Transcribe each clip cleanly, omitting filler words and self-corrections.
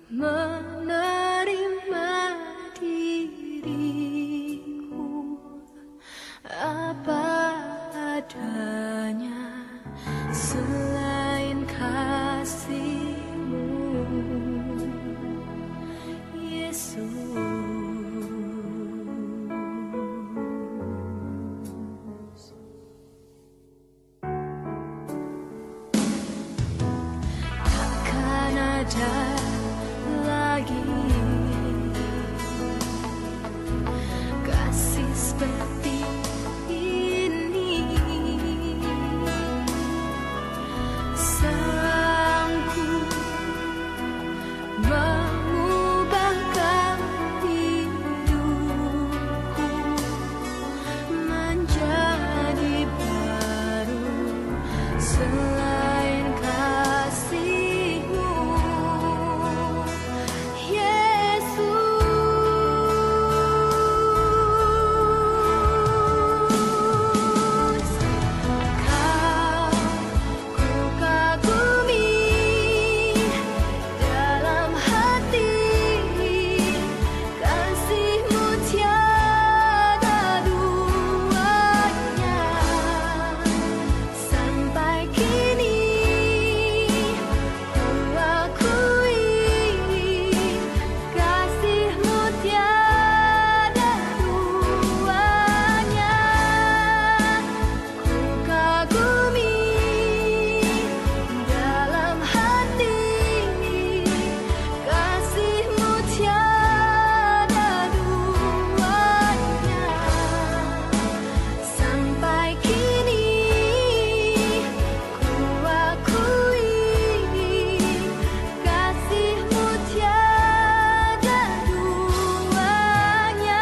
menerima diriku apa adanya selain kasih-Mu, Yesus. Takkan ada lagi kasih seperti ini, sanggup mengubahkan hidupku menjadi baru selain kasih-Mu, Yesus. Kau ku kagumi dalam hati, kasih-Mu tiada duanya. Sampai kini ku akui kasih-Mu tiada duanya. Ku kagumi dalam hati, kasih-Mu tiada duanya. Sampai kini ku akui kasih-Mu tiada duanya.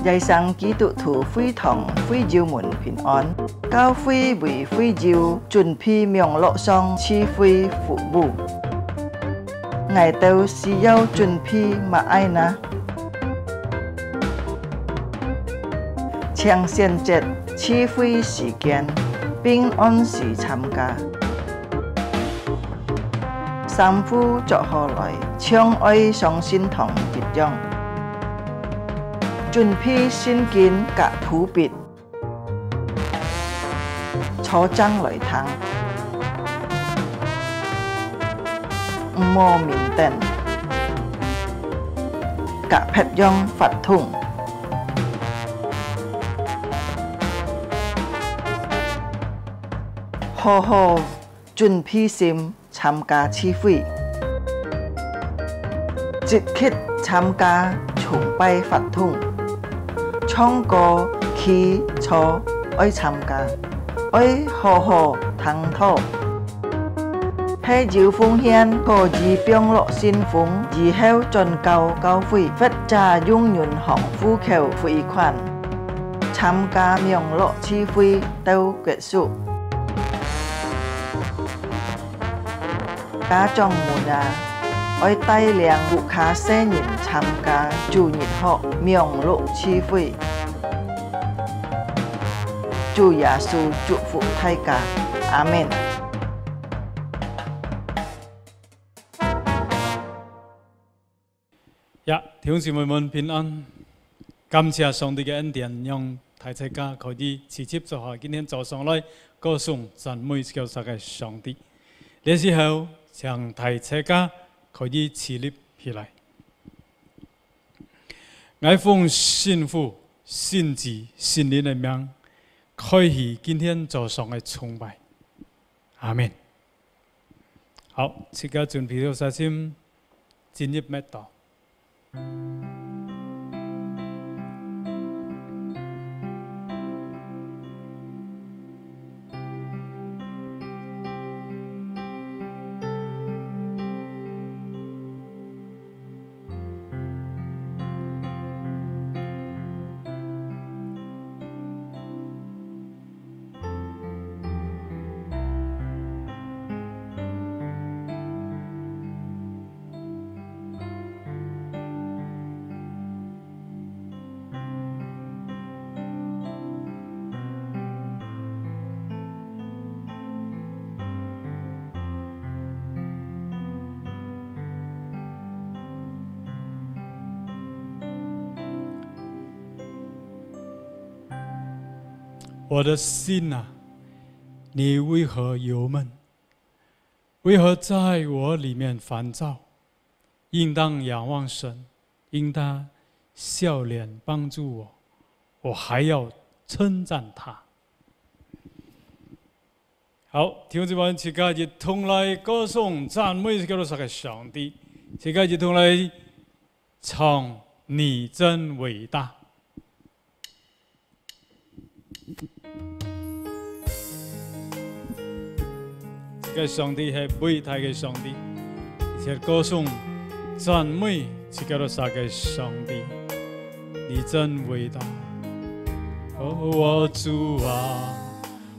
Giai sang ký tụ thủ phi thòng phi diêu muộn bình an, cao phi vì phi diêu chuẩn phi miệng lộ song chi phi phụ bù. Ngài tâu si yêu chuẩn phi mà ai na. Chiang xiên chết chi phi時間，平安時參加。三夫作何來，相愛上心同結將。準備先見格普別，坐爭來談，唔摸面定，格撇央發通，好好準備先參加次會，即刻參加崇拜發通。唱歌、起坐，愛參加，愛好好談討。喺要奉獻，可以幫落先鋒，以後進教會，佛家永遠行呼求匯款，參加名落次會到結束。家長們啊，愛帶領顧客新人參加主日學名落次會。主耶穌祝福大家，阿們。弟兄姊妹們平安，感謝上帝嘅恩典，讓大家可以直接坐下，今天早上來歌頌讚美救世嘅上帝。呢時候，請大家可以起立起來，我奉信父、信子、信靈嘅名，開始今天早上嘅崇拜，阿們。好，大家準備好晒先，進入默禱。我的心啊，你为何忧闷？为何在我里面烦躁？应当仰望神，应当笑脸帮助我，我还要称赞他。好，弟兄姊妹，大家一同来歌颂赞美叫做啥个上帝？大家一同来唱你真伟大。这个上帝是伟大的上帝，而且歌颂赞美是叫做啥个上帝？你真伟大，哦，我主啊！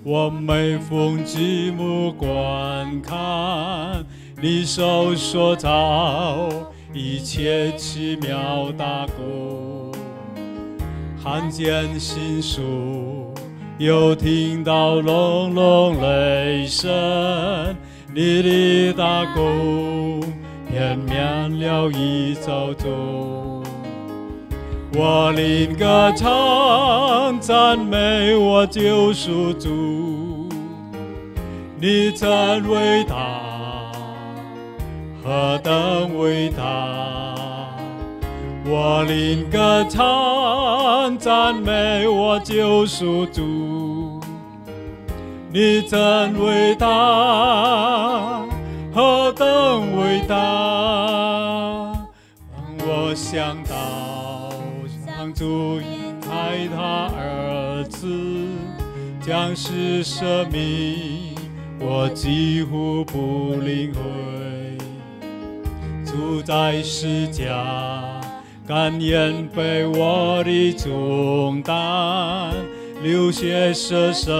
我每逢举目观看，你手所造一切奇妙大工，看见星宿，又听到隆隆雷声，你的大功遍满了宇宙中。我灵歌唱赞美我救赎主，你真伟大，何等伟大！我灵歌唱赞美我救赎主，你真伟大，何等伟大！我想到。主爱他儿子，将是生命，我几乎不领会。主在世家，甘愿背我的重担，流血舍身，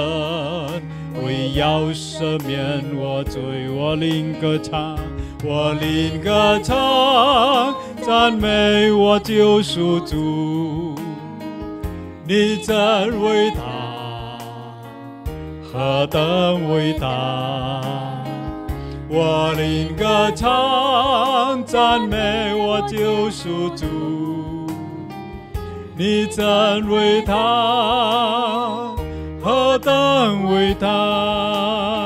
为要赦免我罪。我灵歌唱，我灵歌唱。赞美我救赎主，你真伟大，何等伟大！我灵歌唱，赞美我救赎主，你真伟大，何等伟大！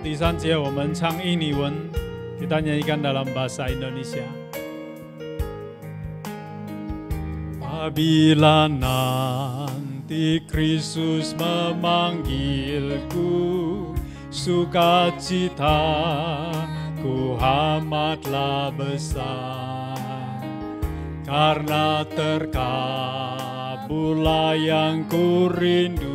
第3节我们唱印尼文，kita nyanyikan dalam bahasa Indonesia. Apabila nanti Kristus memanggilku, sukacita ku amatlah besar, karena terkabullah yang ku rindukan.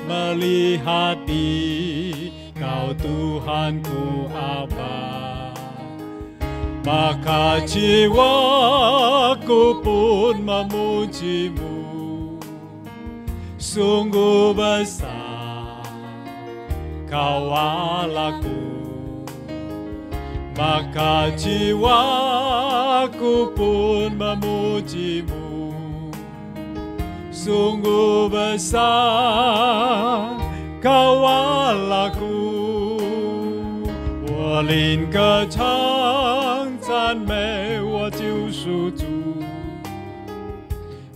Melihat di Kau Tuhanku Aba, maka jiwaku pun memuji-Mu. Sungguh besar Kau Allahku, maka jiwaku pun memuji-Mu. Sungguh besar Kau Allahku， 我灵歌唱赞美我救赎主，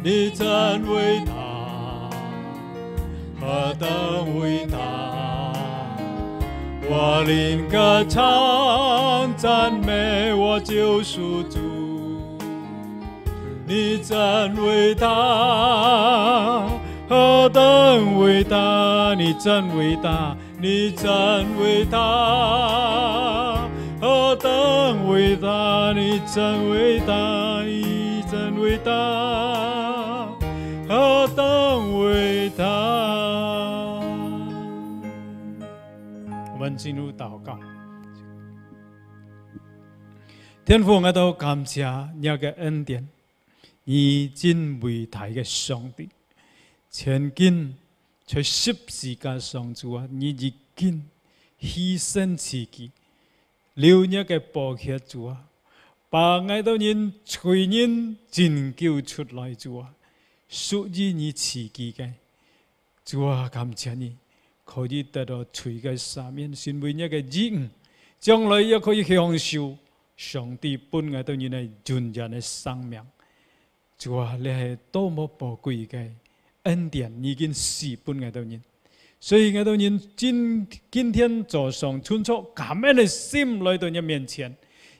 你真伟大，何等伟大！我灵歌唱赞美我救赎主。 你真伟大，何等伟大！你真伟大，你真伟大，何等伟大！你真伟大，你真伟大，何等伟大！我们进入祷告。 天父，我都感谢你嘅恩典。 你真伟大嘅上帝，曾經在十字架上主啊，你已經犧牲自己，流你嘅寶血主啊，把愛到人罪人拯救出來主啊，屬於你自己嘅主啊，感謝你可以得到罪嘅赦免，成為你嘅義，將來也可以享受上帝本爱到人的纯然的生命。主啊，你系多么宝贵嘅恩典，已经赐本爱到人。所以爱到人今天早上存出感恩的心来到你面前，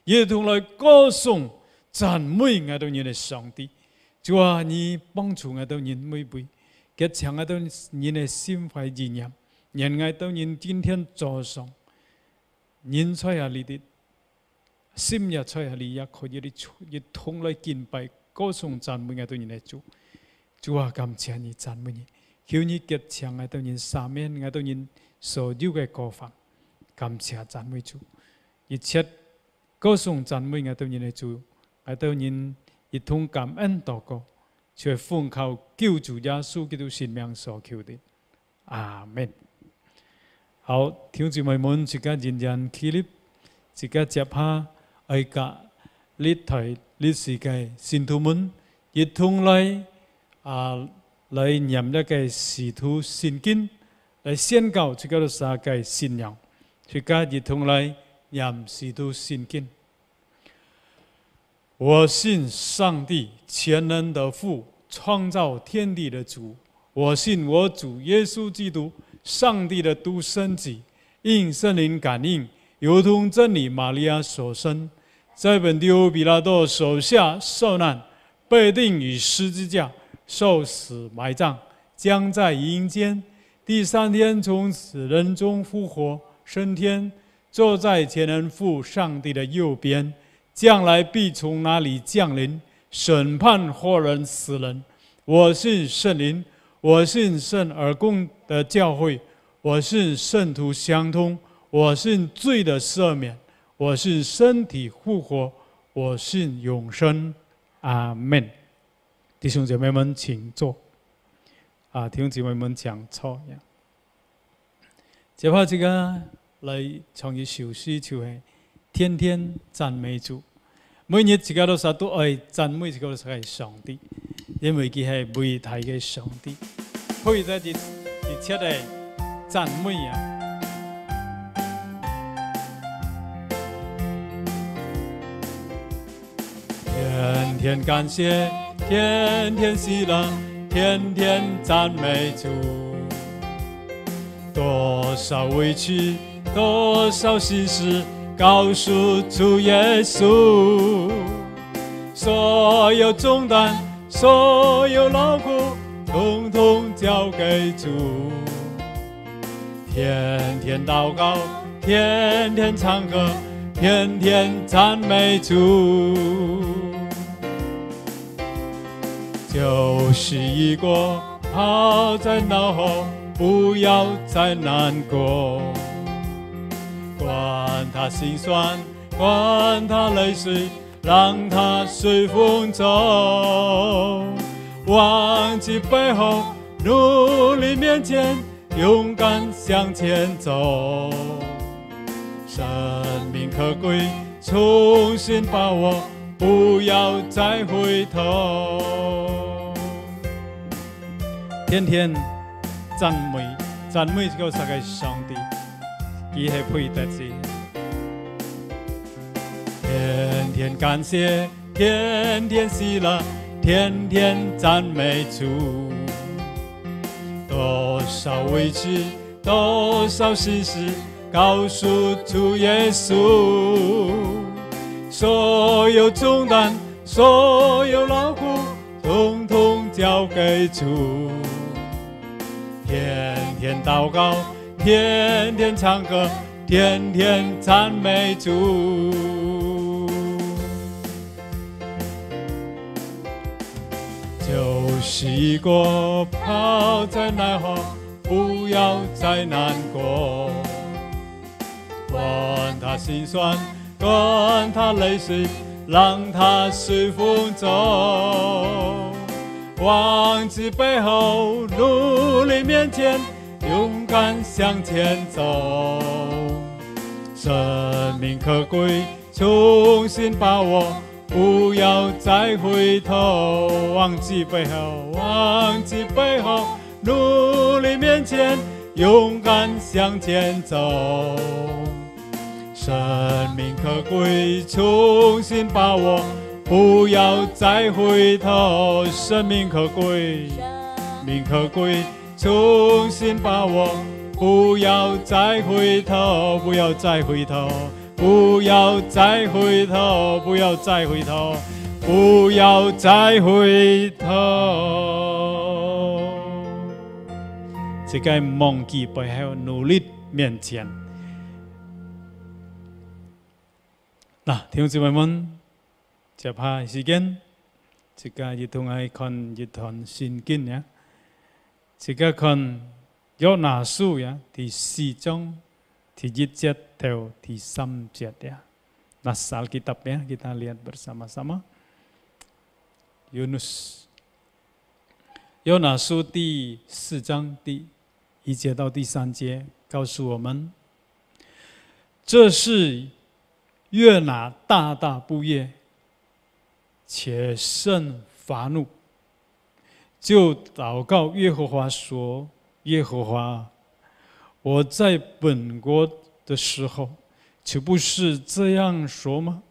一同来歌颂赞美爱到人的上帝。主啊，你帮助爱到人每位，给强爱到人的心怀意念，让爱到人今天早上，人在下里的心也在下里，也可以一同来敬拜、歌颂、赞美爱到人的主。主啊，感谢你，赞美你，求你给强爱到人赦免爱到人所有的过犯。感谢赞美主，一切歌颂赞美爱到人的主，爱到人一同感恩祷告，却奉靠救主耶稣基督性命所求的。阿門。好，弟兄姊妹們，自家認真起立，自家接下愛家歷台歷史嘅信徒們，一同來來念一個使徒信經，來宣告自家嘅三個信仰，自家一同來念使徒信經。我信上帝全能的父，创造天地的主。我信我主耶稣基督，上帝的独生子，因圣灵感应，由同真理玛利亚所生，在本丢比拉多手下受难，被钉于十字架，受死埋葬，将在阴间第三天从死人中复活，升天，坐在全能父上帝的右边。将来必从哪里降临，审判活人死人。我信圣灵，我信圣而共的教会，我信圣徒相通，我信罪的赦免，我信身体复活，我信永生。阿门。弟兄姐妹们，请坐。弟兄姐妹们讲错呀。接下这个来唱一首诗，就係天天讚美主。每日自家都實都愛讚美自己係上帝，因為佢係偉大嘅上帝，可以在一切嘅讚美啊！天天感謝，天天喜樂，天天讚美主。多少委屈，多少心事。告訴主耶穌，所有重擔，所有勞苦，統統交給主。天天禱告，天天唱歌，天天讚美主。舊事已過，拋在腦後，不要再難過。管他心酸，管他淚水，讓他隨風走。忘記背後，努力面前，勇敢向前走。生命可貴，重新把握，不要再回頭。天天讚美這個上帝。佢係配得嘅，天天感謝，天天喜樂，天天讚美主。多少委屈，多少心事，告訴主耶穌。所有重擔，所有勞苦，統統交給主。天天禱告，天天唱歌，天天讚美主。舊事已過，拋在腦後，不要再難過。管他心酸，管他淚水，讓他隨風走。忘記背後，努力面前，勇敢向前走。生命可貴，重新把握，不要再回頭。忘記背後，忘記背後，努力面前，勇敢向前走。生生命可贵，重新把握，不要再回头。生命可贵，命可贵，重新把握，不要再回头，不要再回头，不要再回头，不要再回头，不要再回头。这个忘记背后努力面前。嗱，弟兄姊妹們，接下時間，即家一同嚟看一段聖經呀，即家看約拿書呀，第4章第1節到第3節ya. Nas Alkitabnya kita lihat bersama-sama. Yunus， 約拿書第4章第1節到第3節告訴我們，這是約拿大大不悅，且甚發怒，就禱告耶和華說：“耶和華，我在本國的時候，豈不是這樣說嗎？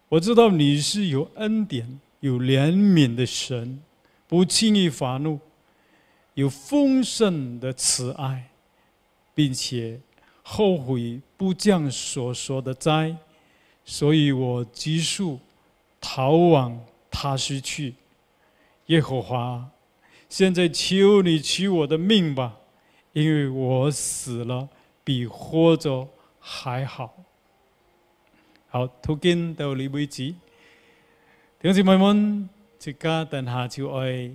我知道你是有恩典、有憐憫的神，不輕易發怒，有豐盛的慈愛，並且後悔不降所說的災，所以我急速逃往他施去。耶和華，現在求你取我的命吧，因為我死了比活着還好。”好，讀經到呢為止。弟兄姊妹們，即家等下就愛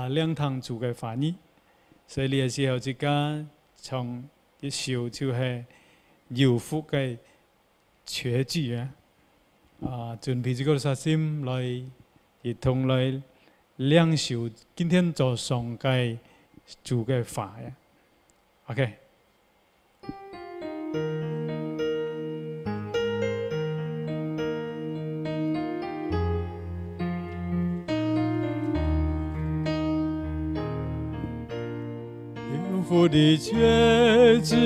兩堂主嘅翻譯，所以呢個時候即家從一首就係饒福嘅絕句啊！準備這個殺心來一同來領受今天早上嘅主嘅話呀。OK。有福的絕句，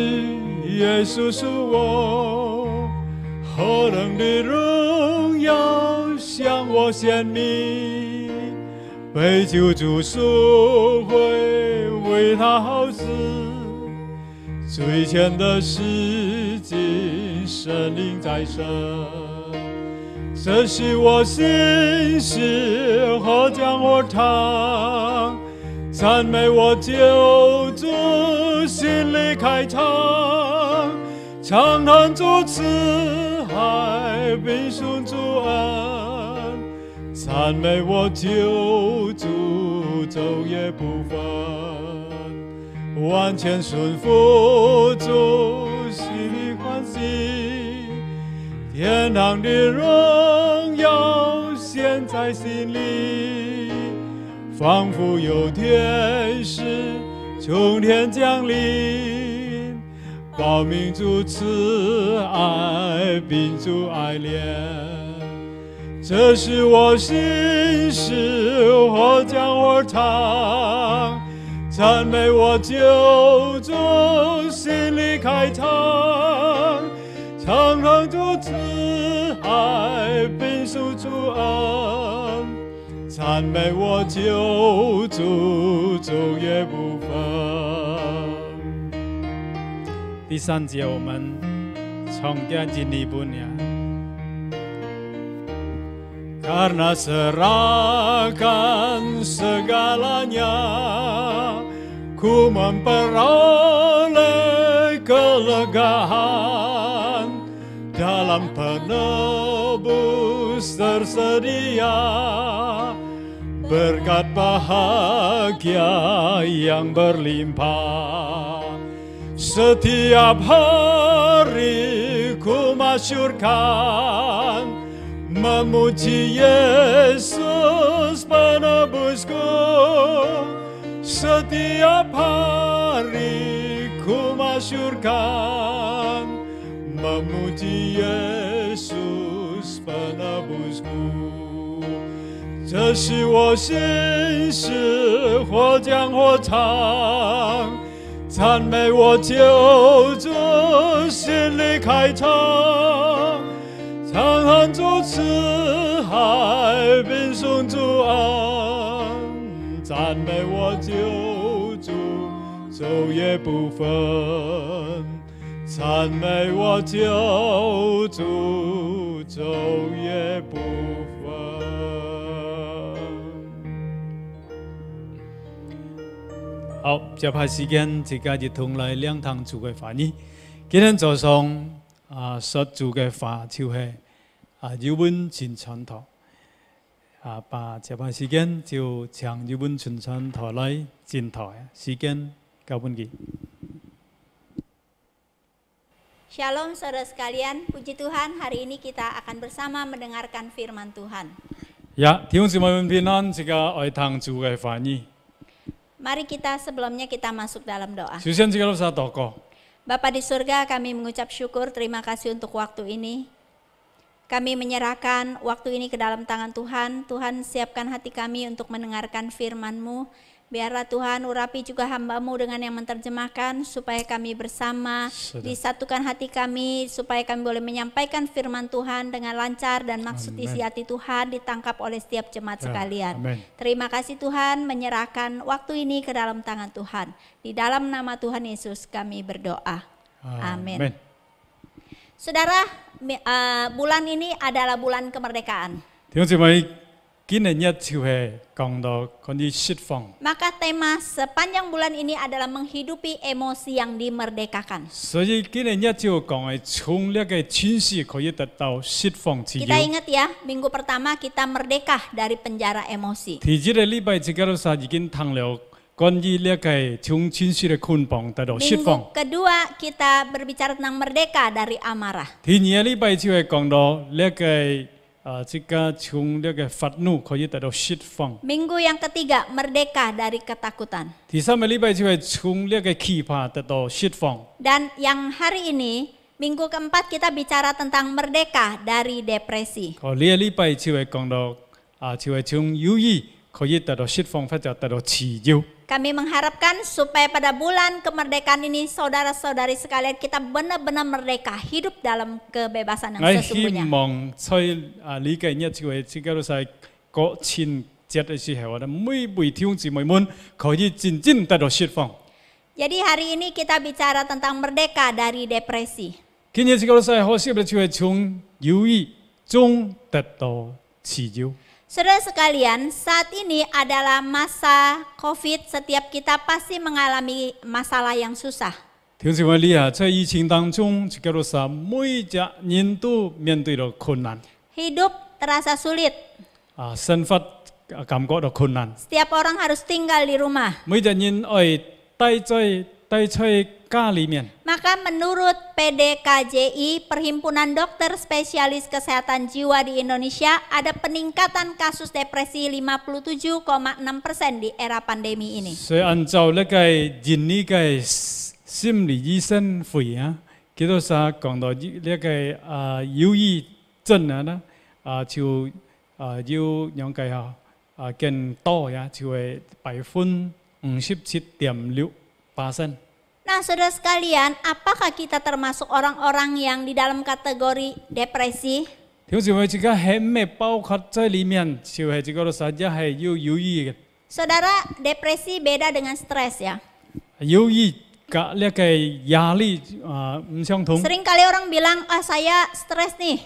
耶穌是我何等的榮耀向我顯明，被救主贖回，為他好死，罪愆的事情神靈在身，這是我心事何將我唱，讚美我救主，心裡開唱，長談主慈愛，並述主恩，讚美我救主，晝夜不分，完全順服主，心裡歡喜，天堂的榮耀現在心裡，仿佛有天使從天降臨，報明主慈愛，並主愛憐。這是我心事，我將我唱，讚美我救主，心裡開唱，唱唱主慈愛，並述主恩，讚美我救主，晝夜不分。第3節我們從家進一步呀。Karena serahkan segalanya, ku memperoleh kelegaan, dalam penebus tersedia, berkat bahagia yang berlimpah. Setiap hari ku masyurkan, memuji Yesus penebusku. Setiap hari ku masyurkan, memuji Yesus penebusku. 这是我心事，或讲或唱，赞美我救主，心里开唱，唱喊主慈爱，并颂主恩，赞美我救主，昼夜不分，赞美我救主，昼夜不分。好，接下時間自家一同來兩堂主嘅法語。今天早上說主嘅法就係日本傳傳堂把接下時間就請日本傳傳堂來進台。時間交俾佢。Shalom saudara sekalian, puji Tuhan hari ini kita akan bersama mendengarkan firman Tuhan. Ya, 弟兄姊妹們平安，自家愛堂主嘅法語。Mari kita sebelumnya kita masuk dalam doa. 首先，自家攞禱告。Bapa di surga, kami mengucap syukur, terima kasih untuk waktu ini. Kami menyerahkan waktu ini ke dalam tangan Tuhan. Tuhan siapkan hati kami untuk mendengarkan firman-Mu. Biarlah Tuhan urapi juga hamba-Mu dengan yang menerjemahkan, supaya kami bersama disatukan hati kami, supaya kami boleh menyampaikan firman Tuhan dengan lancar dan maksud isi hati Tuhan ditangkap oleh setiap jemaat sekalian. Amen. Terima kasih Tuhan, menyerahkan waktu ini ke dalam tangan Tuhan. Di dalam nama Tuhan Yesus kami berdoa. Amin. Saudara, bulan ini adalah bulan kemerdekaan. 弟兄姊妹，今年日就係講到關於釋放。 Maka tema sepanjang bulan ini adalah menghidupi emosi yang dimerdekakan. 所以今年日就講係從呢個情緒可以得到釋放自由。 Kita ingat ya, minggu pertama kita merdeka dari penjara emosi. 第一個禮拜自家都已經談了關於呢個從情緒嘅捆綁得到釋放。 Minggu kedua kita berbicara tentang merdeka dari amarah. 第二個禮拜就係講到呢個這個從呢個憤怒可以得到釋放。 Minggu yang ketiga merdeka dari ketakutan. 第三個禮拜就係從呢個懼怕得到釋放。 Dan yang hari ini, minggu keempat kita bicara tentang merdeka dari depresi. 呢個禮拜就係講到就係從憂鬱可以得到釋放，或者得到自由。 Kami mengharapkan supaya pada bulan kemerdekaan ini saudara-saudari sekalian kita benar-benar merdeka, hidup dalam kebebasan yang 我希 sesungguhnya. 望在呢個日就係自家都係國慶節嘅時候，每位弟兄姊妹們可以真正得到釋放。 Jadi hari ini kita bicara tentang merdeka dari depresi. 今日自家都係可惜嘅就係從憂鬱中得到自由。 Saudara sekalian, saat ini adalah masa COVID, setiap kita pasti mengalami masalah yang susah. 弟兄姊妹，你在疫情當中，自家都係每一人都面對到困難， Hidup terasa sulit, 生活感覺到困難， setiap orang harus tinggal di rumah. 每一人愛待在家裡面。 Maka menurut PDKJI, Perhimpunan Dokter Spesialis Kesehatan Jiwa di Indonesia, ada peningkatan kasus depresi 57,6% di era pandemi ini. 所以按照呢個人呢個心理醫生會佢都講到呢個憂鬱症就要兩個更多就係57.6%。 Nah, saudara sekalian, apakah kita termasuk orang-orang yang di dalam kategori depresi? 弟兄姊妹，這個係咩包括在裡面？就係這個實際係要憂鬱嘅。 Saudara, depresi beda dengan stres ya. 憂鬱กับ呢個壓力唔相同。 Seringkali orang bilang, saya stres nih.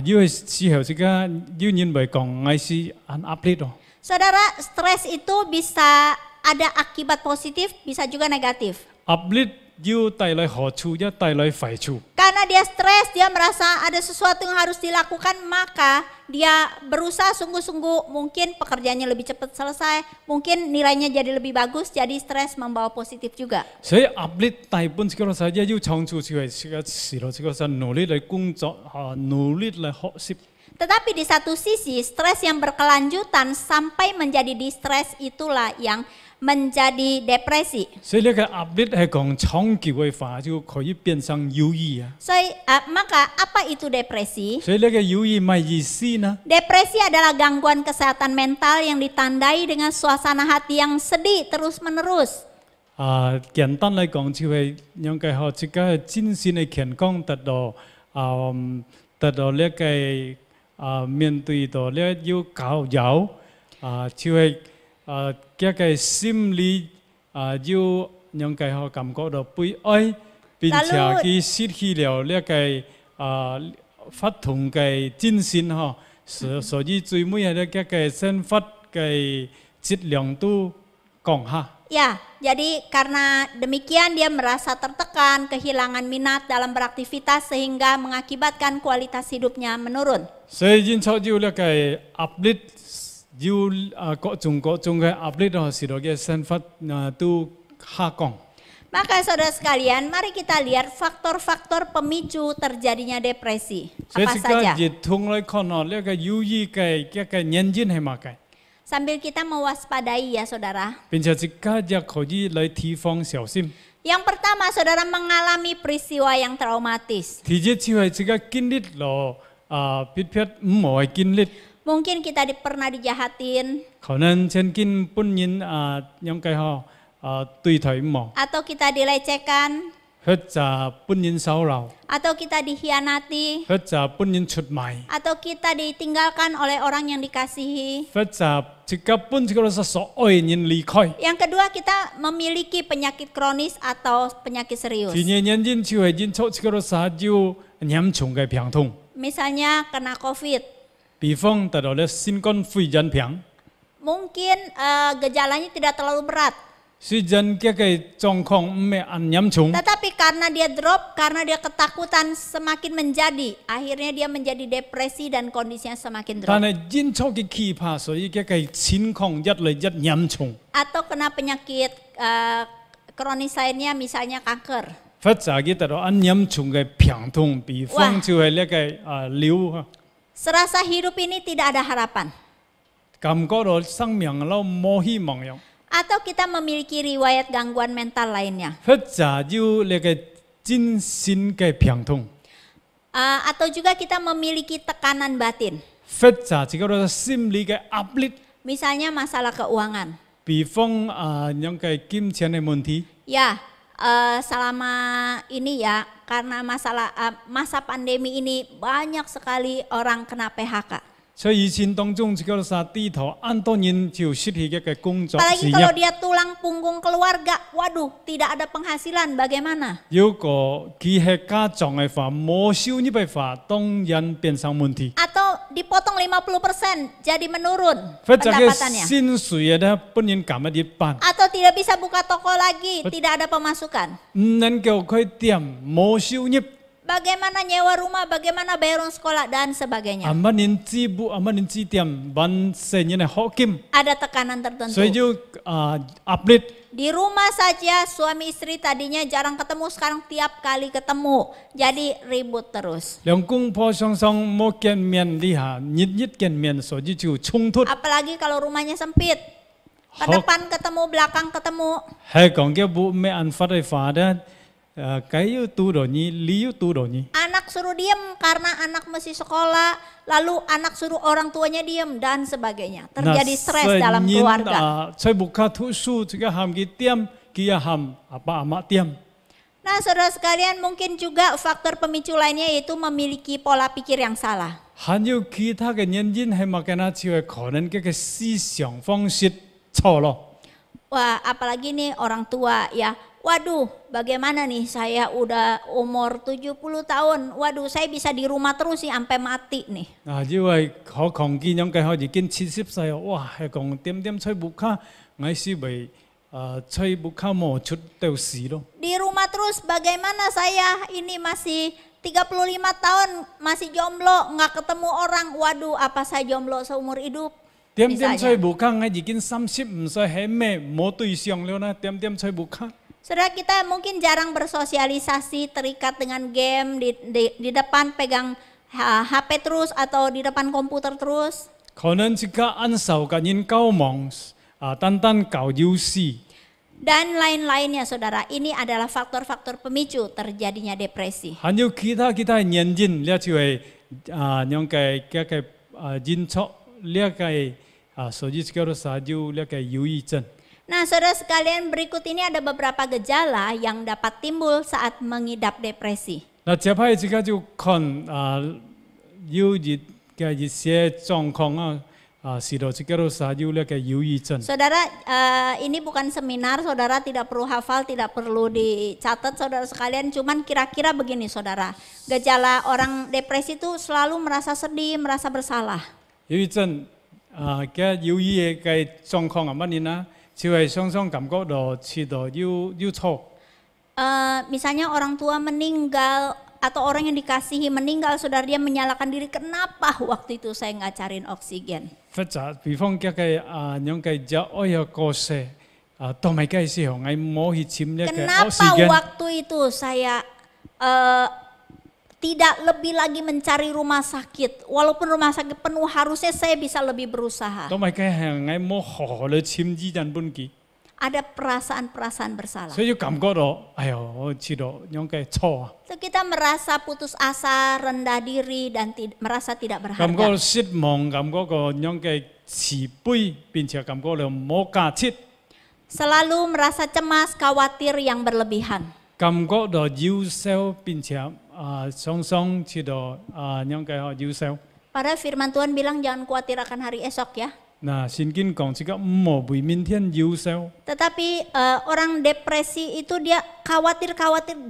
因為時候這個要認為講係是壓力咯。 Saudara, stres itu bisa ada akibat positif, bisa juga negatif. 壓力要帶來好處，也帶來壞處。 Karena dia stres, dia merasa ada sesuatu yang harus dilakukan, maka dia berusaha sungguh-sungguh, mungkin pekerjaannya lebih cepat selesai, mungkin nilainya jadi lebih bagus, jadi stres membawa positif juga. 所以壓力大半這個實際要創造出嚟，這個時候這個是努力來工作，努力來學習。 Tetapi di satu sisi, stres yang berkelanjutan sampai menjadi distres itulah yang menjadi depresi. 所以呢個壓力係講長久嘅話，就可以變成憂鬱啊。 Maka apa itu depresi? 所以呢個憂鬱咩意思呢？ Depresi adalah gangguan kesehatan mental yang ditandai dengan suasana hati yang sedih terus-menerus. 簡單嚟講就係應該學自己精神嘅健康達到呢個面對到呢要教育就係呢個心理要應該學感覺到悲哀，並且佢失去了呢個發動嘅精神嗬，所以最尾係呢個生活嘅質量都降下。Ya, jadi karena demikian dia merasa tertekan, kehilangan minat dalam beraktivitas sehingga mengakibatkan kualitas hidupnya menurun. 所以因此就呢個壓力，要各種嘅壓力咯，使到嘅生活都下降。Maka saudara sekalian, mari kita lihat faktor-faktor pemicu terjadinya depresi. 所以 Apa 這個 saja? 熱痛嚟看哦，呢個有意嘅一個原因係乜嘅？ Sambil kita mewaspadai ya saudara. 並且這個也可以嚟提防小心。 Yang pertama saudara mengalami peristiwa yang traumatis. 第一就係這個經歷咯，別唔好嘅經歷， Mungkin kita pernah dijahatin, 可能曾經本人應該對待唔好， atau kita dilecehkan, 或者本人騷擾， atau kita dikhianati, 或者本人出賣， atau kita ditinggalkan oleh orang yang dikasihi. 或者這個本這個所愛人離開。 Yang kedua kita memiliki penyakit kronis atau penyakit serius. 第二原因就係因出這個撒嬌嚴重嘅病痛， Misalnya kena COVID. 比方得到了新冠肺炎病， Mungkin gejalanya tidak terlalu berat. 雖然這個狀況唔係很嚴重， Tetapi karena dia drop, karena dia ketakutan semakin menjadi. Akhirnya dia menjadi depresi dan kondisinya semakin 但 drop. 係因出嘅期怕，所以這個情況越來越嚴重。 Atau kena penyakit kronis lainnya misalnya kanker. 或者佢得到很嚴重嘅病痛，比方就係呢個瘤， Serasa hidup ini tidak ada harapan. 感覺到生命都冇希望樣。 Atau kita memiliki riwayat gangguan mental lainnya. 或者有呢個精神嘅病痛， Atau juga kita memiliki tekanan batin. 或者這個心理嘅壓力， Misalnya masalah keuangan. 比方有個金錢嘅問題。 Ya, selama ini ya, karena masa pandemi ini banyak sekali orang kena PHK. 所以疫情當中，這個低頭，很多人就失去一個工作 Apalagi 事 kalau 業。 dia tulang punggung keluarga, waduh, tidak ada penghasilan, bagaimana? 如果佢係家長嘅話，冇收入嘅話，當然變成問題。 Atau dipotong 50%, jadi menurun 或者嘅 pendapatannya. 薪水咧，本人減一半， Atau tidak bisa buka toko lagi, tidak ada pemasukan. 唔能夠開店，冇收入， Bagaimana nyewa rumah, bagaimana bayar uang sekolah, dan sebagainya. 乜人支付，乜人支店，揾成人嘅學金， Ada tekanan tertentu. 所以就壓力。 Di rumah saja suami istri tadinya jarang ketemu, sekarang tiap kali ketemu. Jadi ribut terus. 兩公婆雙雙冇見面底下，日日見面，所以就衝突。 Apalagi kalau rumahnya sempit. Ke Hok. depan ketemu, belakang ketemu. 係講嘅冇咩辦法嘅話咧，佢要督導你，你要督導你。 Anak suruh diem karena anak mesti sekolah. Lalu anak suruh orang tuanya diem dan sebagainya. Terjadi stres dalam keluarga. 在不卡讀書，這個喊佢點，佢也喊阿爸阿媽點。 Nah saudara sekalian, mungkin juga faktor pemicu lainnya yaitu memiliki pola pikir yang salah. 還有其他嘅原因係乜嘅呢？就係可能嘅思想方式錯咯。 Wah, apalagi nih orang tua ya. Waduh, bagaimana nih saya udah umur 70 tahun. Waduh, saya bisa di rumah terus sih sampai mati nih. 因為可能見樣嘅已經70歲，哇，係講點吹不卡，我是為吹不卡冇出到事咯。 Di rumah terus bagaimana saya ini masih 35 tahun masih jomblo, nggak ketemu orang. Waduh, apa saya jomblo seumur hidup? 點吹不卡，我已經30唔歲，係咩冇對象了呢？點吹不卡。 Saudara kita mungkin jarang bersosialisasi, terikat dengan game, di depan pegang HP terus atau di depan komputer terus. 可能這個按手嘅人交忙單單搞遊戲。 Dan lain-lainnya saudara, ini adalah faktor-faktor pemicu terjadinya depresi. 還有其他原因，呢就係樣嘅因素，呢個所以叫做啥叫呢個憂鬱症。Nah, saudara sekalian, berikut ini ada beberapa gejala yang dapat timbul saat mengidap depresi. 那接派这个就看有一些状况是到这个都是有那个忧郁症。 Saudara, ini bukan seminar, saudara tidak perlu hafal, tidak perlu dicatat saudara sekalian. Cuman kira-kira begini saudara, gejala orang depresi itu selalu merasa sedih, merasa bersalah. 忧郁症嘅忧郁嘅狀況係乜嘢呢？就係常常感覺到知道憂愁。 Misalnya orang tua meninggal atau orang yang dikasihi meninggal, saudara dia menyalahkan diri, kenapa waktu itu saya nggak cariin oksigen? 或者比方嘅樣嘅只愛有個性都未計時候，我冇去簽一個 Kenapa oksigen。 waktu itu saya tidak lebih lagi mencari rumah sakit, walaupun rumah sakit penuh harusnya saya bisa lebih berusaha. 都未計係我冇好好地簽醫院本機， Ada perasaan-perasaan bersalah. 所以感覺到，哎呦，我知道樣嘅錯啊， Itu kita merasa putus asa, rendah diri dan merasa tidak 感覺 berharga. 失望，感覺個樣嘅慈悲，並且感覺到冇價值， Selalu merasa cemas, khawatir yang berlebihan. 感覺到憂愁，並且常常知道樣嘅憂愁。 Padahal firman Tuhan bilang jangan khawatir akan hari esok ya. 嗱，聖經講這個唔好為明天憂愁。 Tetapi orang depresi itu dia khawatir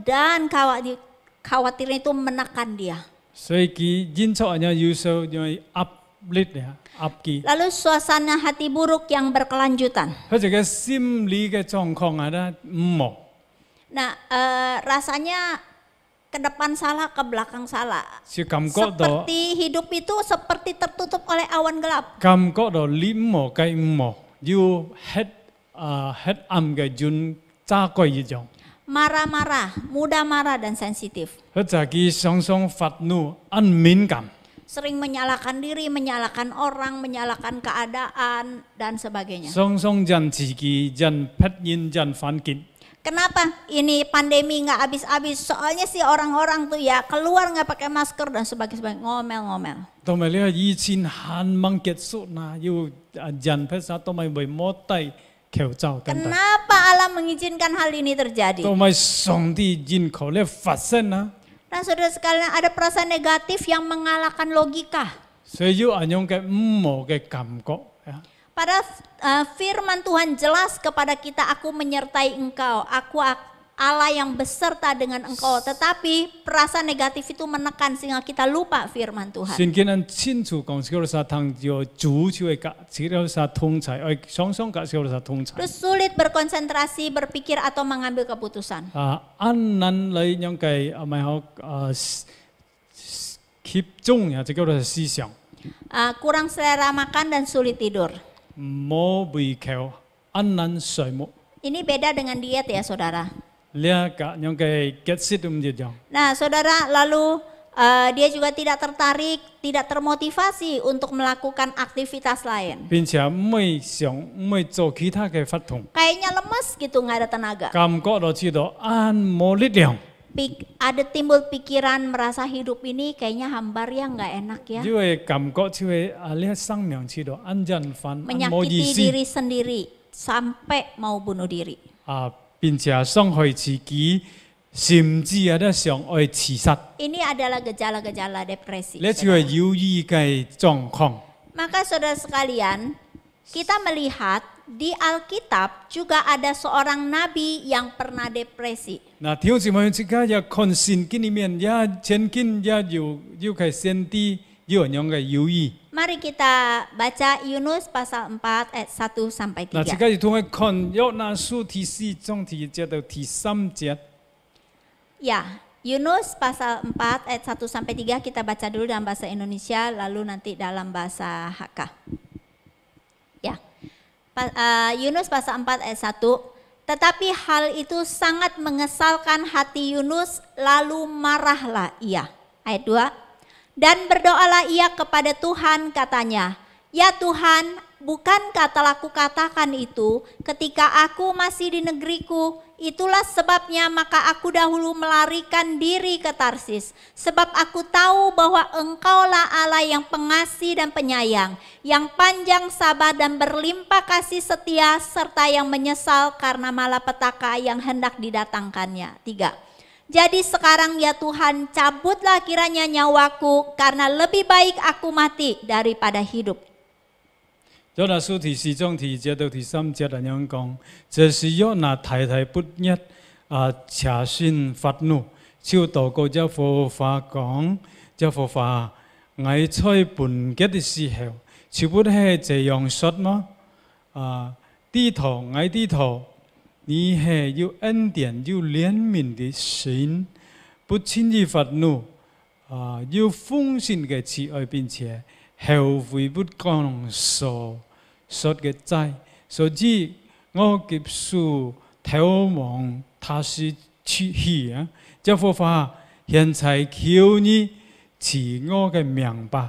dan khawatirnya itu menekan dia. 所以佢因錯人憂愁，因為壓力啊，壓機。 Lalu suasana hati buruk yang berkelanjutan. 佢這個心理嘅狀況係咧唔好。 Nah, rasanya ke depan salah, ke belakang salah. 是感覺到 Seperti hidup itu seperti tertutup oleh awan gelap. 感覺到你唔好嘅唔好，要黑暗嘅轉炸鬼一樣。 Marah-marah, mudah marah dan sensitif. 佢就係常常發怒、很敏感， Sering menyalahkan diri, menyalahkan orang, menyalahkan keadaan dan sebagainya. 常常人自己、人撇人、人反擊。 Kenapa ini pandemi nggak habis-habis? Soalnya sih orang-orang tuh ya keluar nggak pakai masker dan sebagainya, ngomel-ngomel. 同埋你係以前限掹結束啦，要人撇晒，同埋為摸低口罩等等。 Kenapa Allah mengizinkan hal ini terjadi? 同埋上帝因佢咧發生啦， Nah, saudara sekalian, ada perasaan negatif yang mengalahkan logika. 所以要按樣嘅唔好嘅感覺。 Padahal firman Tuhan jelas kepada kita, aku menyertai engkau, aku Allah yang beserta dengan engkau. Tetapi perasaan negatif itu menekan sehingga kita lupa firman Tuhan. 聖經很清楚講，小撒通有主就係小撒通才，常常กับ小撒通才。 Terus sulit berkonsentrasi, berpikir atau mengambil keputusan. 安難嚟樣嘅咪好集中呀，這個係思想， Kurang selera makan dan sulit tidur. 冇胃口，安難睡眠。 Ini beda dengan diet ya saudara. 呢個樣嘅結識唔一樣。 Nah saudara, lalu dia juga tidak tertarik, tidak termotivasi untuk melakukan aktivitas lain. 並且唔會想唔會做其他嘅活動， Kayaknya lemes gitu, nggak ada tenaga. 感覺到知道冇力量， Ada timbul pikiran merasa hidup ini kayaknya hambar ya, nggak enak ya. 因為感覺就係呢生命知道安陣煩，冇意 Menyakiti 思。 diri sendiri sampai mau bunuh diri. 並且傷害自己，甚至有啲想愛自殺， Ini adalah gejala-gejala depresi. 呢就係憂鬱嘅狀況。 Maka saudara sekalian, kita melihat di Alkitab juga ada seorang nabi yang pernah depresi. 嗱，弟兄姊妹，即家也看聖經裡面，也曾經也有嘅先知有樣嘅憂鬱。 Mari kita baca Yunus pasal 4 ayat 1 sampai 嗱，即 3. 家要同佢看約拿書第4章第1節到第3節。 Ya, Yunus pasal 4 ayat 1 sampai 3 kita baca dulu dalam bahasa Indonesia, lalu nanti dalam bahasa Hakka. Ya, Yunus pasal 4 ayat 1. Tetapi hal itu sangat mengesalkan hati Yunus, lalu marahlah ia. Ayat 2. Dan berdoalah ia kepada Tuhan, katanya, ya Tuhan, bukankah telah kukatakan itu ketika aku masih di negeriku, Itulah sebabnya maka aku dahulu melarikan diri ke Tarsis. Sebab aku tahu bahwa Engkaulah Allah yang pengasih dan penyayang, yang panjang sabar dan berlimpah kasih setia, serta yang menyesal karena malapetaka yang hendak didatangkannya. 3. Jadi sekarang ya Tuhan, cabutlah kiranya nyawaku, karena lebih baik aku mati daripada hidup. 約拿書第4章第2節到第3節咁樣講，這是約拿太太不一查詢發怒，就禱告這佛法講，這佛法我在半結的時候，豈不係這樣說嗎？低頭我低頭，你係有恩典有憐憫的神，不輕易發怒，有豐盛嘅慈愛，並且後悔不講所嘅債，所以我急速逃亡他是去啊！這佛法現在求你賜我嘅明白，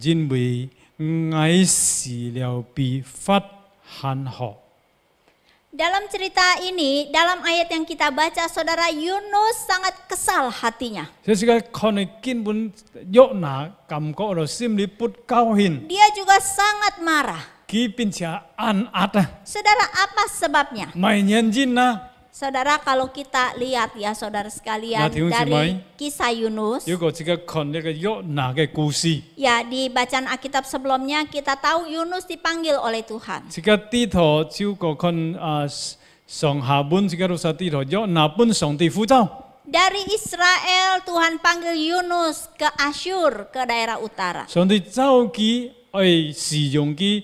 因為我死了比法還好。 Dalam cerita ini, dalam ayat yang kita baca, saudara Yunus sangat kesal hatinya. 這是個可能根本約拿感覺到心裡不高興， Dia juga sangat marah. 佢並且暗壓啊， Saudara, apa sebabnya? 唔認真啊！ Saudara, kalau kita lihat ya saudara sekalian, Nah, Tiung dari Simai. kisah Yunus, 如果這個看呢個約拿嘅故事， ya di bacaan Alkitab sebelumnya kita tahu Yunus dipanggil oleh Tuhan. 這個地圖照個看上下本這個都是地圖，約拿本上帝呼召， Dari Israel Tuhan panggil Yunus ke Asyur, ke daerah utara. 上帝召佢愛使用佢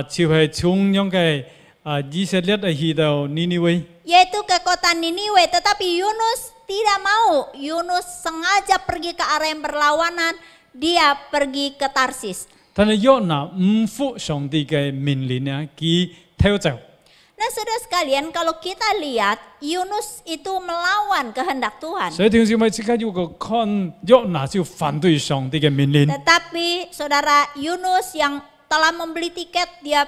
就係從樣嘅以色列去到尼尼微。 Yaitu ke kota Niniwe, tetapi Yunus tidak mau. Yunus sengaja pergi ke arah yang berlawanan, dia pergi ke Tarsis. 但係約拿唔服上帝嘅命令啊，佢跳走。 Nah saudara sekalian, kalau kita lihat Yunus itu melawan kehendak Tuhan. 所以弟兄姊妹，即刻要個看約拿就反對上帝嘅命令。 Tetapi saudara Yunus yang telah membeli tiket, dia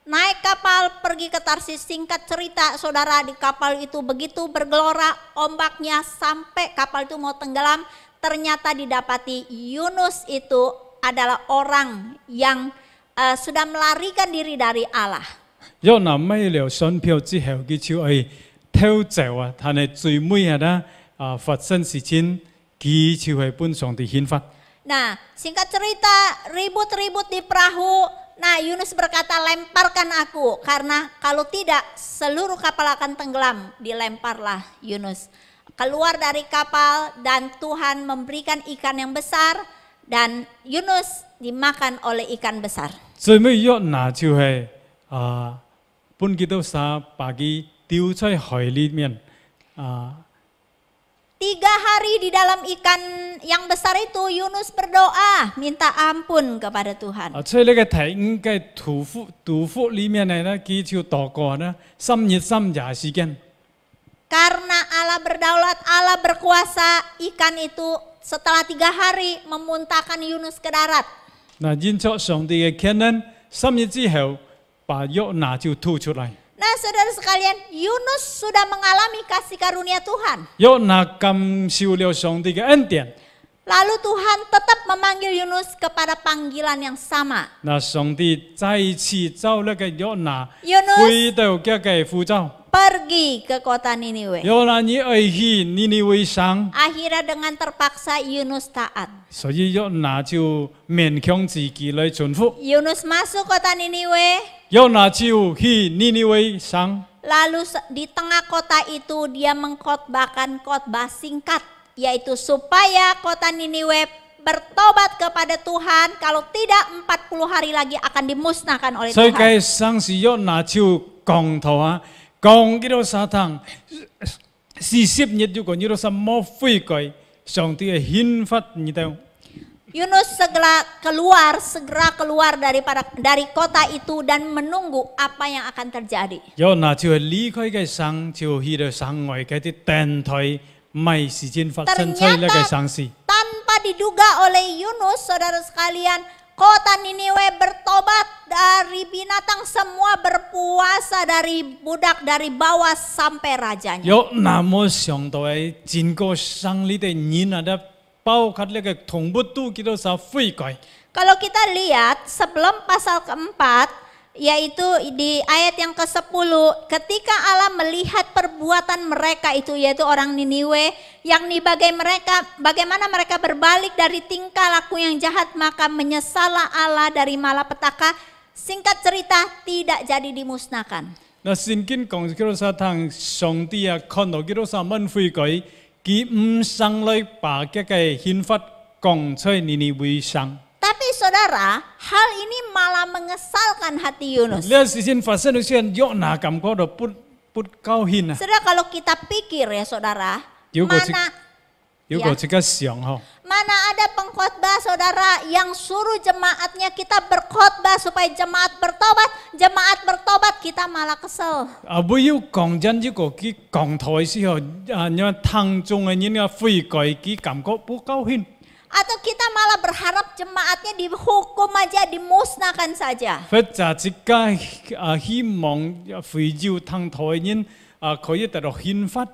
naik kapal pergi ke Tarsis. Singkat cerita saudara, di kapal itu begitu bergelora ombaknya sampai kapal itu mau tenggelam. Ternyata didapati Yunus itu adalah orang yang sudah melarikan diri dari Allah. 約拿買了船票之後，佢就係跳走啊！但係最尾係啦發生事情，佢就係本上帝憲法。 Nah singkat cerita ribut-ribut di perahu. Nah Yunus berkata, lemparkan aku, karena kalau tidak seluruh kapal akan tenggelam. Dilemparlah Yunus keluar dari kapal dan Tuhan memberikan ikan yang besar dan Yunus dimakan oleh ikan besar. 最尾約拿就係搬幾多沙把佢丟在海裡面 3 hari di dalam ikan yang besar itu Yunus berdoa minta ampun kepada Tuhan. 所以呢個題應該屠夫裡面嚟啦，佢就禱告啦，3日3夜時間。 Karena Allah berdaulat, Allah berkuasa, ikan itu setelah 3 hari memuntahkan Yunus ke darat. 嗱，因着上帝嘅權能，3日之後把約拿就吐出嚟。 Nah saudara sekalian, Yunus sudah mengalami kasih karunia Tuhan. 約拿感受了上帝嘅恩典。 Lalu Tuhan tetap memanggil Yunus kepada panggilan yang sama. 那上帝再次召那個約拿 Yunus 回到這個呼召， pergi ke kota Niniwe. 約拿你愛去尼尼微上， Akhirnya dengan terpaksa Yunus taat. 所以約拿就勉強自己來順服。 Yunus masuk kota Niniwe. 約拿就去尼尼微上， Lalu di tengah kota itu dia mengkhotbahkan khotbah singkat, yaitu supaya kota Niniwe bertobat kepada Tuhan, kalau tidak 40 hari lagi akan dimusnahkan oleh 所以 Tuhan. 該上是約拿就講頭啊，講幾多撒旦，40日如果你都什麼悔改，上帝嘅憲法你都。 Yunus segera keluar dari kota itu dan menunggu apa yang akan terjadi. 約拿就係離開嘅省，就去到省外嘅啲電台，咪事件發生在呢個省市。 Tanpa diduga oleh Yunus, saudara sekalian, kota Niniwe bertobat dari binatang semua berpuasa, dari budak, dari bawah sampai rajanya. 有那麼上帝嘅真個生你哋人啊，得包括呢個同不都叫做啥悔改。 Kalau kita lihat sebelum pasal keempat, yaitu di ayat yang ke-10, ketika Allah melihat perbuatan mereka itu, yaitu orang Niniwe, yakni bagaimana mereka berbalik dari tingkah laku yang jahat, maka menyesallah Allah dari malapetaka. Singkat cerita, tidak jadi dimusnahkan. 那聖經講叫做啥通上帝啊，看到叫做啥問悔改，佢唔上來把嗰個憲法講出尼尼微上。 Tapi saudara, hal ini malah mengesalkan hati Yunus. 呢個事情發生嘅時候，約拿感覺到不高興啊。 Saudara, kalau kita pikir ya saudara,如果即刻想嗬， mana ada pengkhotbah saudara yang suruh jemaatnya kita berkhotbah supaya jemaat bertobat kita malah kesel. 啊，不要講真，如果佢講台時候，啊，因為聽眾嘅人嘅悔改，佢感覺不高興。 Atau kita malah berharap jemaatnya dihukum aja, dimusnahkan saja. 或者即刻啊，希望非洲聽台嘅人啊，可以得到憲法。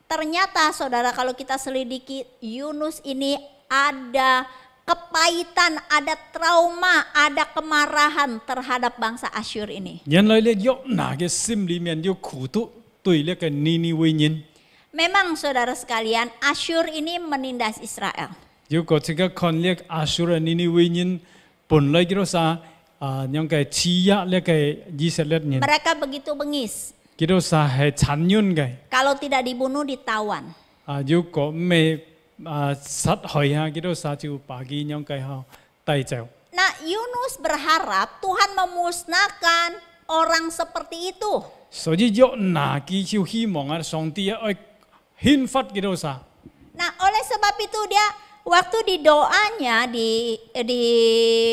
Ternyata saudara kalau kita selidiki, Yunus ini ada kepahitan, ada trauma, ada kemarahan terhadap bangsa Asyur ini. 原來咧，約拿嘅心裡面有苦毒對呢個尼尼微人。 Memang saudara sekalian, Asyur ini menindas Israel. 如果即刻看呢個亞述嘅尼尼微人，本來叫做啥啊，樣嘅欺壓呢個以色列人， Mereka begitu bengis. 叫做啥係殘忍嘅。 Kalau tidak dibunuh ditawan. 啊，如果未啊殺害啊，叫做啥就把佢樣嘅嚇帶走。 Nah, Yunus berharap Tuhan memusnahkan orang seperti itu. 所以約拿佢就希望啊，上帝愛憲法叫做啥？ Nah, oleh sebab itu dia waktu di doanya di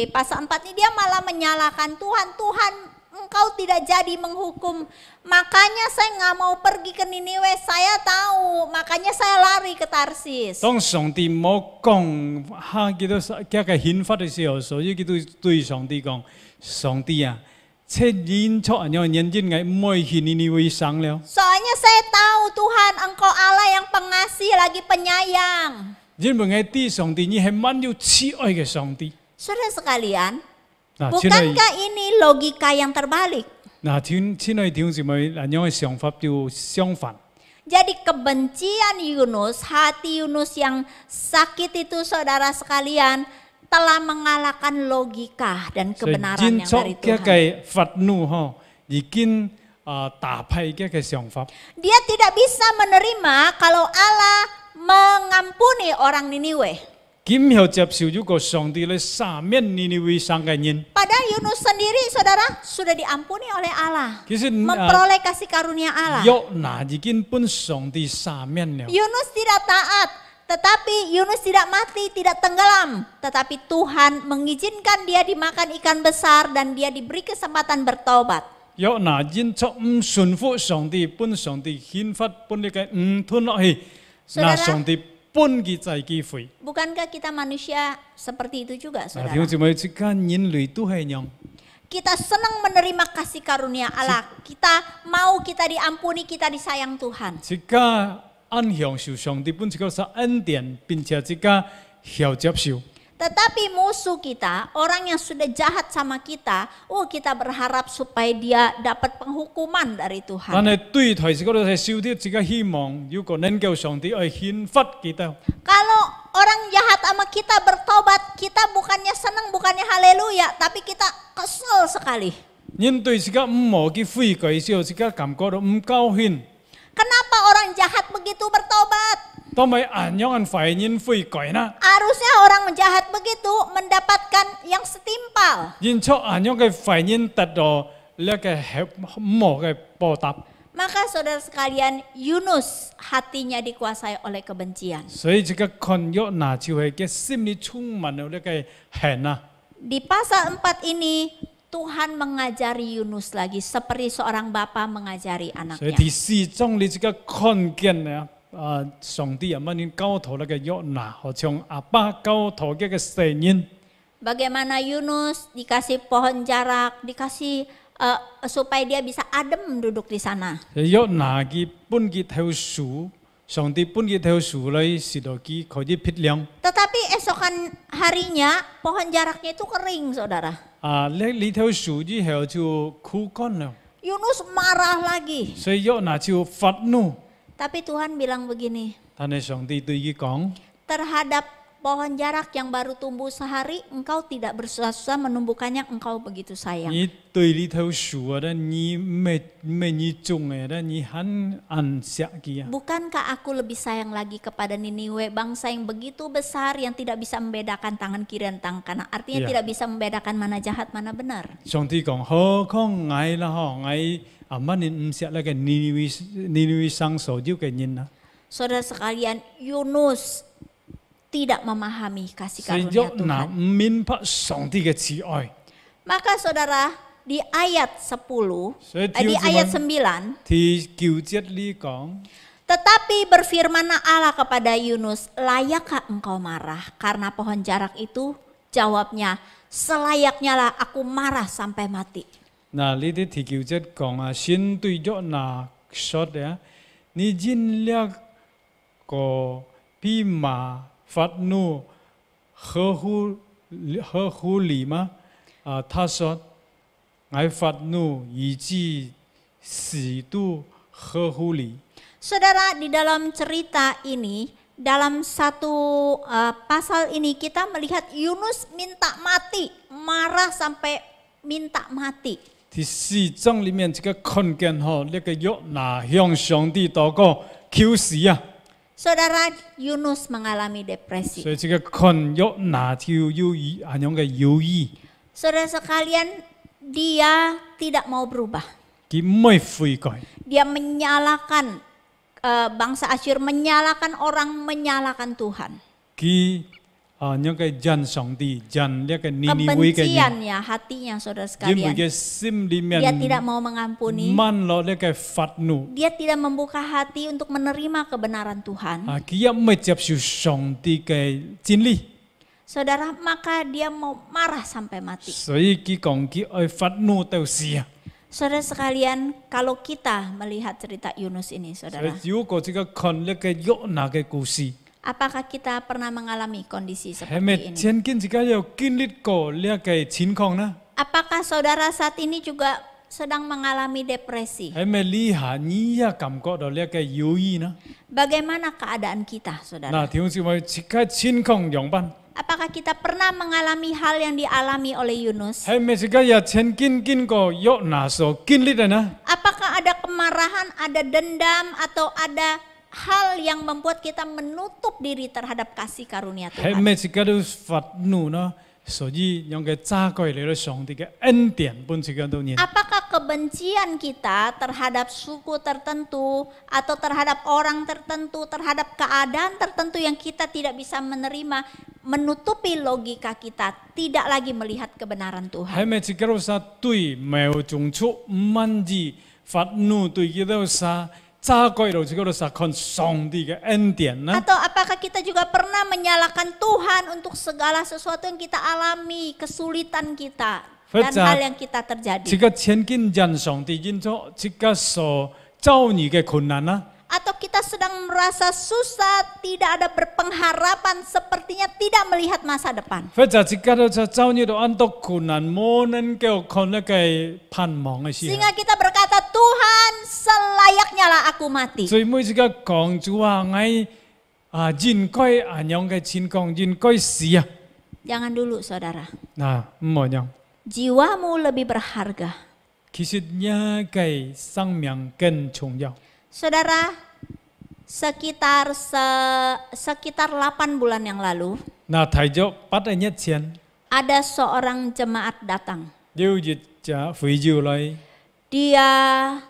pasal 4 ini dia malah menyalahkan Tuhan. Tuhan, engkau tidak jadi menghukum. Makanya saya nggak mau pergi ke Niniwe. Saya tahu, makanya saya lari ke Tarsis. 當上帝冇講嚇叫做啥嘅憲法嘅時候，所以佢對上帝講：上帝啊，這人錯人人嘅唔可以去尼尼微省了。 Soalnya saya tahu Tuhan, engkau Allah yang pengasih lagi penyayang. 因為啲上帝你係滿有慈愛嘅上帝。 Saudara sekalian, 嗱， bukankah ini logika yang terbalik? 嗱，親愛弟兄姊妹，嗱樣嘅想法就相反。 Jadi kebencian Yunus, hati Yunus yang sakit itu saudara sekalian telah mengalahkan logika dan 所以 kebenaran 因 yang 作 dari 嘅 Tuhan. 嘅憤怒嗬，已經打敗嘅想法。 Dia tidak bisa menerima kalau Allah mengampuni orang Niniwe. 今後接受如果上帝嚟赦免尼尼微省嘅人， Padahal Yunus sendiri saudara sudah diampuni oleh Allah. 其實 Memperoleh kasih karunia Allah. 約拿已經本上帝赦免了。 Yunus tidak taat, tetapi Yunus tidak mati, tidak tenggelam. Tetapi Tuhan mengizinkan dia dimakan ikan besar dan dia diberi kesempatan bertobat. 約拿因作唔順服上帝，本上帝憲法本呢個唔吞落去，那 Saudara 上帝本佢再機會。 Bukankah kita manusia seperti itu juga 嗱， saudara? 弟兄姊妹，即間人類都係樣。 Kita senang menerima kasih karunia Allah. Kita mau kita diampuni, kita disayang Tuhan. 即家按享受上帝本這個是恩典，並且即家要接受。 Tetapi musuh kita, orang yang sudah jahat sama kita, kita berharap supaya dia dapat penghukuman dari 但 Tuhan. 係對台嗰度係少啲，即家希望如果能夠上帝愛憲法kita。 Kalau orang jahat sama kita bertobat, kita bukannya senang, bukannya haleluya, tapi kita kesel sekali. 因對即家唔冇去悔改嘅時候，即家感覺到唔高興。 Kenapa orang jahat begitu bertobat? 當咪按樣按壞人悔改啦， Harusnya orang jahat begitu mendapatkan yang setimpal. 因錯按樣嘅壞人得到呢個冇嘅報答。 Maka saudara sekalian, Yunus hatinya dikuasai oleh kebencian. 所以即個看約拿就係嘅心裏充滿咗呢個恨啊！ Di pasal 4 ini Tuhan mengajari Yunus lagi seperti seorang bapa mengajari 所以 anaknya. 第四章你即個看見啊，上帝啊，乜嘢交託呢個約拿，好像阿爸交託嘅聲音。Bagaimana Yunus dikasih pohon jarak, dikasih supaya dia bisa adem duduk di sana. 約拿佢本佢條樹，上帝本佢條樹嚟使到佢可以辟涼。 Tetapi esokan harinya pohon jaraknya itu kering, saudara. 呢條樹之後就枯乾了， Yunus marah lagi. 所以約拿就發怒。 Tapi Tuhan bilang begini, 但係上帝對佢講： terhadap pohon jarak yang baru tumbuh sehari, engkau tidak bersusah-susah menumbuhkannya, engkau begitu sayang. 你對呢條樹啊，你你種嘅，你很愛惜佢啊。 Bukankah aku lebih sayang lagi kepada Niniwe, bangsa yang begitu besar yang tidak bisa membedakan tangan kiri dan tangan kanan. Artinya Iya. tidak bisa membedakan mana jahat, mana benar. 上帝講：何況我啦，嗬，我乜你唔識那個尼尼微生所有嘅人啊， Saudara sekalian, Yunus tidak memahami kasih 所以 karunia 約拿 Tuhan. 唔明白上帝嘅慈愛。 Maka saudara, di ayat 10, 所以 di 條 ayat 子 9, 第9節呢講。 tetapi berfirmanlah Allah kepada Yunus, layakkah engkau marah karena pohon jarak itu? Jawabnya, selayaknya lah aku marah sampai mati. 嗱，呢啲第9節講啊，先對約拿說啊，你盡力個比馬發怒合乎理嗎？他說：我發怒以致死都合乎理。 Saudara, di dalam cerita ini, dalam satu pasal ini kita melihat Yunus minta mati, marah sampai minta mati. 第4章裡面這個看見吼，呢個約拿向上帝禱告求死啊！ Saudara, Yunus mengalami depresi. 所以這個看約拿就有意係樣嘅猶豫， Saudara sekalian, dia tidak mau berubah. 佢唔會悔改。 Dia menyalahkan bangsa Asyur, menyalahkan orang, menyalahkan Tuhan. 佢樣嘅人上帝，人呢個尼尼微嘅人， Kebenciannya, hatinya saudara 因為 sekalian. 嘅心裡面 Dia tidak mau mengampuni. 滿了呢個發怒， Dia tidak membuka hati untuk menerima kebenaran Tuhan. 佢也唔會接受上帝嘅真理， Saudara, maka dia mau marah sampai mati. 所以佢講佢愛發怒到死啊！ Saudara sekalian, kalau kita melihat cerita Yunus ini, 所 saudara, 以如果這個看呢個約拿嘅故事， apakah kita pernah mengalami kondisi 係咪 seperti ini? 曾經自己有經歷過呢個情況呢？ Apakah saudara saat ini juga sedang mengalami depresi? 係咪呢下你也感覺到呢個猶豫呢？ Bagaimana keadaan kita, 嗱， saudara? 弟兄姊妹，這個情況樣辦？ Apakah kita pernah mengalami hal yang dialami oleh Yunus? 係咪這個也曾經經過約拿所經歷嘅呢？ Apakah ada kemarahan, ada dendam, atau ada hal yang membuat kita menutup diri terhadap kasih karunia 係 Tuhan? 咪自己都發怒呢？所以用嘅揸過嚟到上帝嘅恩典本自己都念。 Apakah kebencian kita terhadap suku tertentu atau terhadap orang tertentu, terhadap keadaan tertentu yang kita tidak bisa menerima, menutupi logika kita, tidak lagi melihat kebenaran 係 Tuhan? 咪自己都係對冇種出唔滿意發怒對佢都係揸過嚟自己都係看上帝嘅恩典呢？ Atau apakah kita juga pernah menyalahkan Tuhan untuk segala sesuatu yang kita alami, kesulitan kita, dan Betul. hal yang kita terjadi? 這個曾經人上帝因咗這個所遭遇嘅困難呢？ Atau kita sedang merasa susah, tidak ada berpengharapan, sepertinya tidak melihat masa depan. 或者自己都遭遇到很多困難，冇能夠看那個盼望嘅時候。 Sehingga kita berkata, Tuhan selayaknya lah aku mati. 所以每一個講主話，我應該咁樣嘅情況，應該死啊！ Jangan dulu saudara, 嗱，唔好樣。 jiwamu lebih berharga. 其實呢個生命更重要。 Saudara, sekitar 8 bulan yang lalu, 嗱，提咗8日前， ada seorang jemaat datang. 有一隻非洲來， Dia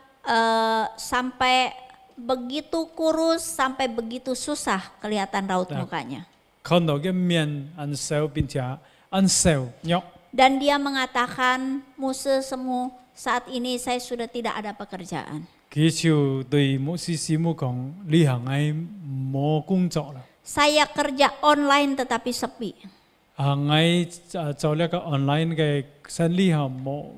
sampai begitu kurus, sampai begitu susah kelihatan raut mukanya. 看到嘅面很瘦，並且很瘦弱。 Dan dia mengatakan, Muse semu, saat ini saya sudah tidak ada pekerjaan. 佢就對牧師師母講：你行係冇工作啦， Saya kerja online tetapi sepi. ngay cho là cái online cái sinh lý ha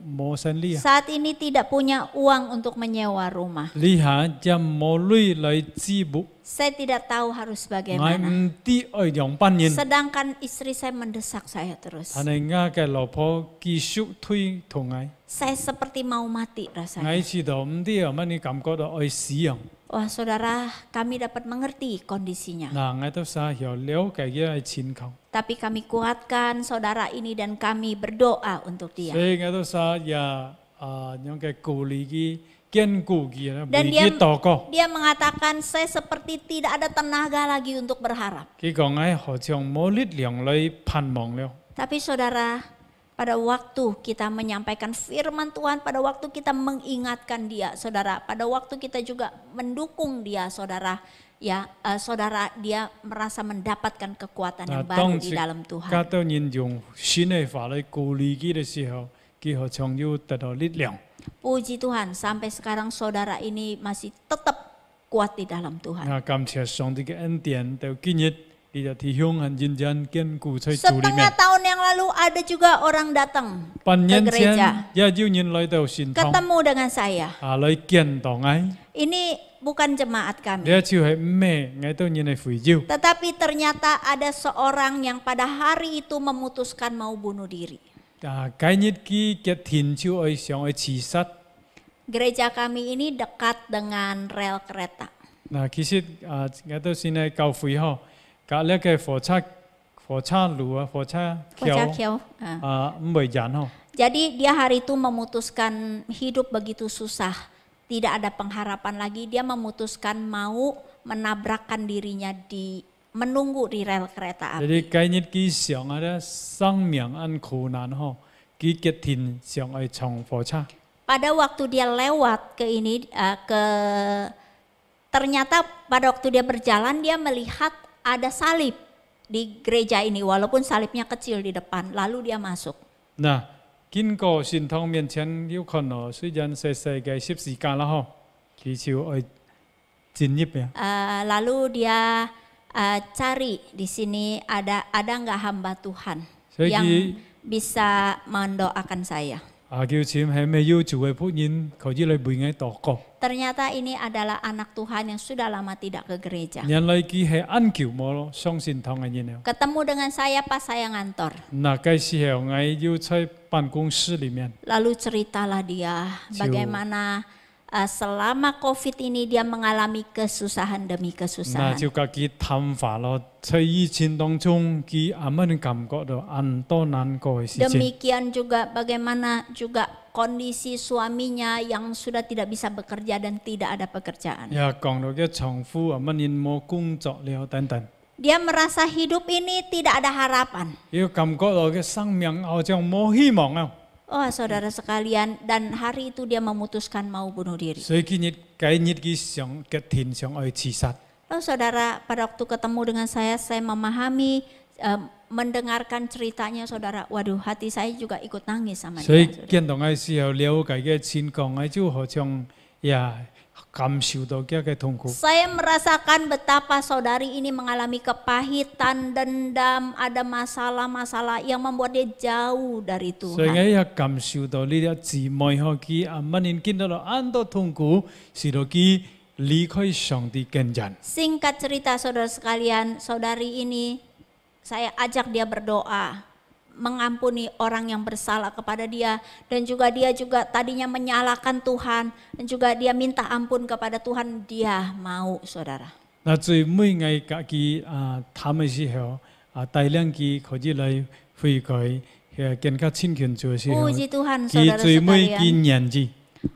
mo sinh lý Saat ini tidak punya uang untuk menyewa rumah. lý ha jam mo lui lại chi bu Saya tidak tahu harus ngay bagaimana. ti ở dòng ban nhân Sedangkan istri saya mendesak saya terus. thành này nga cái lò po kỹ术thuy thùng ngay Saya seperti mau mati rasanya. ngay chỉ đó đi ở mà ni cảm giác đó ở sử dụng Wah saudara, kami dapat mengerti kondisinya. là ngay tôi sa hiểu liễu cái cái chín không Tapi kami kuatkan saudara ini dan kami berdoa untuk dia.所以ngay tôi sa ya những cái cố lý cái kiên cố cái là Dan bởi dia, cái tổ co dia mengatakan saya seperti tidak ada tenaga lagi untuk berharap. cái còn ngay họ chồng mô lít liang lấy pan mong liễu Tapi saudara, pada waktu kita menyampaikan firman Tuhan, pada waktu kita mengingatkan dia, saudara, pada waktu kita juga mendukung dia, saudara, ya, saudara, dia merasa mendapatkan kekuatan yang baru di dalam Tuhan. các tôi nhìn dùng xin này phải lấy cố lý cái de时候cái họ chồng yêu đạt được lít liang Puji Tuhan, sampai sekarang saudara ini masih tetap kuat di dalam Tuhan. cảm ơn Song cái ân điển từ kinh nghiệm đi ra thị hiếu hành nhân dân kiên cố tại chủ lý Setengah tahun yang lalu ada juga orang datang ban ke nhân gereja, chen ya yêu nhân lấy đầu xin thông ketemu dengan saya. lấy kiên tổ ngay Ini bukan jemaat kami. dia chịu hệ mẹ ngay tôi nhân này phủi diêu Tetapi ternyata ada seorang yang pada hari itu memutuskan mau bunuh diri. cái nhất cái thiền chịu ấy xong ấy chỉ sát Gereja kami ini dekat dengan rel kereta. khi sit ngay tôi xin này cầu phủi họ cả lấy cái phổ cha lúa phổ cha Pocah khéo Kiau. mới dán họ Jadi dia hari itu memutuskan hidup begitu susah. Tidak ada pengharapan lagi. Dia memutuskan mau menabrakkan dirinya menunggu di rel kereta api. jadi cái nhất cái xong ấy sang miệng ăn khổ nạn họ cái thiền xong ấy trong phổ cha Pada waktu dia lewat ke ini, ternyata pada waktu dia berjalan dia melihat ada salib di gereja ini. Walaupun salibnya kecil di depan. Lalu dia masuk. Nah, kinh過神堂面前有看到，雖然細細嘅十字架啦吼，其實愛進入呀。 Lalu dia cari di sini ada nggak hamba Tuhan Saya yang ki- bisa mendoakan saya. 叫錢係咪要做嘅僕人，佢之類背ngay禱告。 Ternyata ini adalah anak Tuhan yang sudah lama tidak ke gereja. 人類佢係按求我上神堂嘅人了。 Ketemu dengan saya pas saya ngantor. 那個時候我要在辦公室裡面， Lalu ceritalah dia bagaimana selama COVID ini dia mengalami kesusahan demi 那 kesusahan. 就佢佢探法咯，在疫情當中，佢啱啱感覺到很多難過嘅事情。 Demikian juga bagaimana juga kondisi suaminya yang sudah tidak bisa bekerja dan tidak ada pekerjaan. 又講到嘅丈夫啱啱冇工作了等等。 Dia merasa hidup ini tidak ada harapan. 要感覺到嘅生命好像冇希望啊！ Oh saudara sekalian, dan hari itu dia memutuskan mau bunuh diri. 所以今日計日嘅上嘅天上愛自殺。 Lalu saudara, pada waktu ketemu dengan saya memahami, mendengarkan ceritanya saudara, waduh hati saya juga ikut nangis sama 所以 dia. Saudara. 見到嘅時候，了解嘅情況，我就好像呀感受到嘅痛苦。 Saya merasakan betapa saudari ini mengalami kepahitan, dendam, ada masalah-masalah yang membuat dia jauh dari 所以我 Tuhan. 也感受到呢啲姊妹可佢阿蚊年見到了很多痛苦，使到佢離開上帝跟人。 Singkat cerita saudara sekalian, saudari ini saya ajak dia berdoa, mengampuni orang yang bersalah kepada dia, dan juga dia juga tadinya menyalahkan Tuhan, dan juga dia minta ampun kepada Tuhan, dia mau saudara. 那最尾我家己談嘅時候，帶領佢佢之嚟悔改，見佢親近做嘅時候， Puji Tuhan 佢 saudara 最尾 sekalian. 佢nhận知。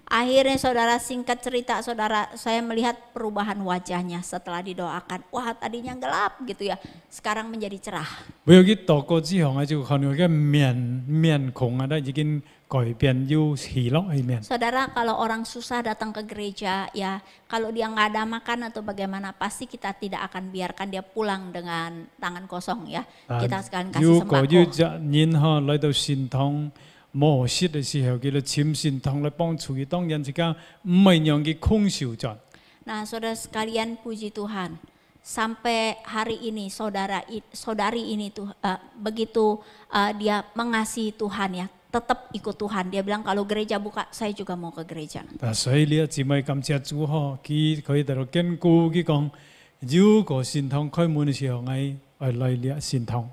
Akhirnya saudara, singkat cerita saudara, saya melihat perubahan wajahnya setelah didoakan. Wah tadinya gelap gitu ya, sekarang menjadi cerah. 每有佢禱告之後，我就看到佢面孔都已經改變，要喜樂嘅面。 Saudara, kalau orang susah datang ke gereja ya, kalau dia nggak ada makan atau bagaimana, pasti kita tidak akan biarkan dia pulang dengan tangan kosong ya. Kita sekalian kasih 如果要 sembako. 隻人哈來到神堂冇食嘅時候，佢就簽神堂嚟幫助佢，當然之間唔係讓佢空受盡。 Nah saudara sekalian, puji Tuhan. sampai hari ini saudari ini tuh begitu dia mengasihi Tuhan ya, tetap ikut Tuhan. Dia bilang kalau gereja buka, saya juga mau ke gereja. 所以你姊妹感謝主嗬，佢喺度堅固佢講，如果神堂開門嘅時候，我來了神堂。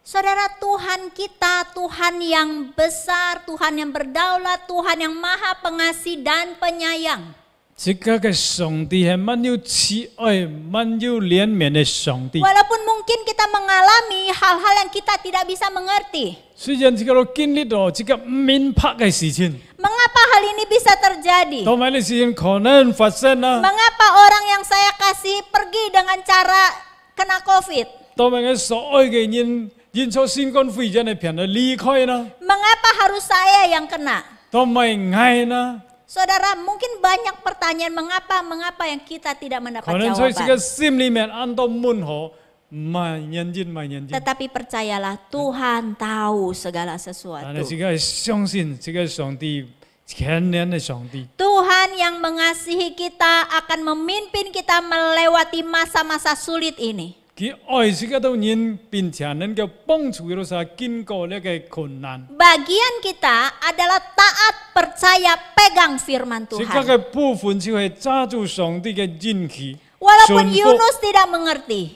Saudara, Tuhan kita, Tuhan yang besar, Tuhan yang berdaulat, Tuhan yang maha pengasih dan penyayang. 這個嘅上帝係滿有慈愛、滿有憐憫嘅上帝。 Walaupun mungkin kita mengalami hal-hal yang kita tidak bisa mengerti. 雖然這個經歷到這個唔明白嘅事情， Mengapa hal ini bisa terjadi? 同埋呢事情可能發生啦， Mengapa orang yang saya kasih pergi dengan cara kena COVID? 同埋我所愛嘅人因錯新冠肺炎嘅病而離開啦， Mengapa harus saya yang kena? 同埋愛啦， Saudara, mungkin banyak pertanyaan mengapa yang kita tidak mendapat 可能在這個 jawaban. 心裡面按到門口，唔認真，唔認真。 Tetapi percayalah, Tuhan tahu segala 但係 sesuatu. 這個係相信，這個上帝全能嘅上帝。 Tuhan yang mengasihi kita akan memimpin kita melewati masa-masa sulit ini. 佢愛這個到人，並且能夠幫助佢哋經過呢個困難。 Bagian kita adalah taat, percaya, pegang firman 這個 Tuhan. 嘅部分就係揸住上帝嘅應許， Walaupun 順服 Yunus tidak mengerti.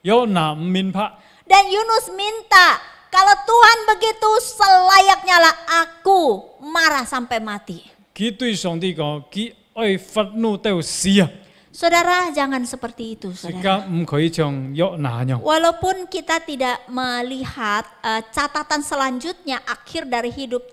有難唔明白。 Dan Yunus minta, kalau Tuhan begitu selayaknya lah aku marah sampai mati. 佢對上帝講，佢愛憤怒到死啊！ Saudara, jangan seperti itu, 這 saudara. 個唔可以像約拿樣。 Walaupun kita tidak melihat catatan selanjutnya akhir dari hidup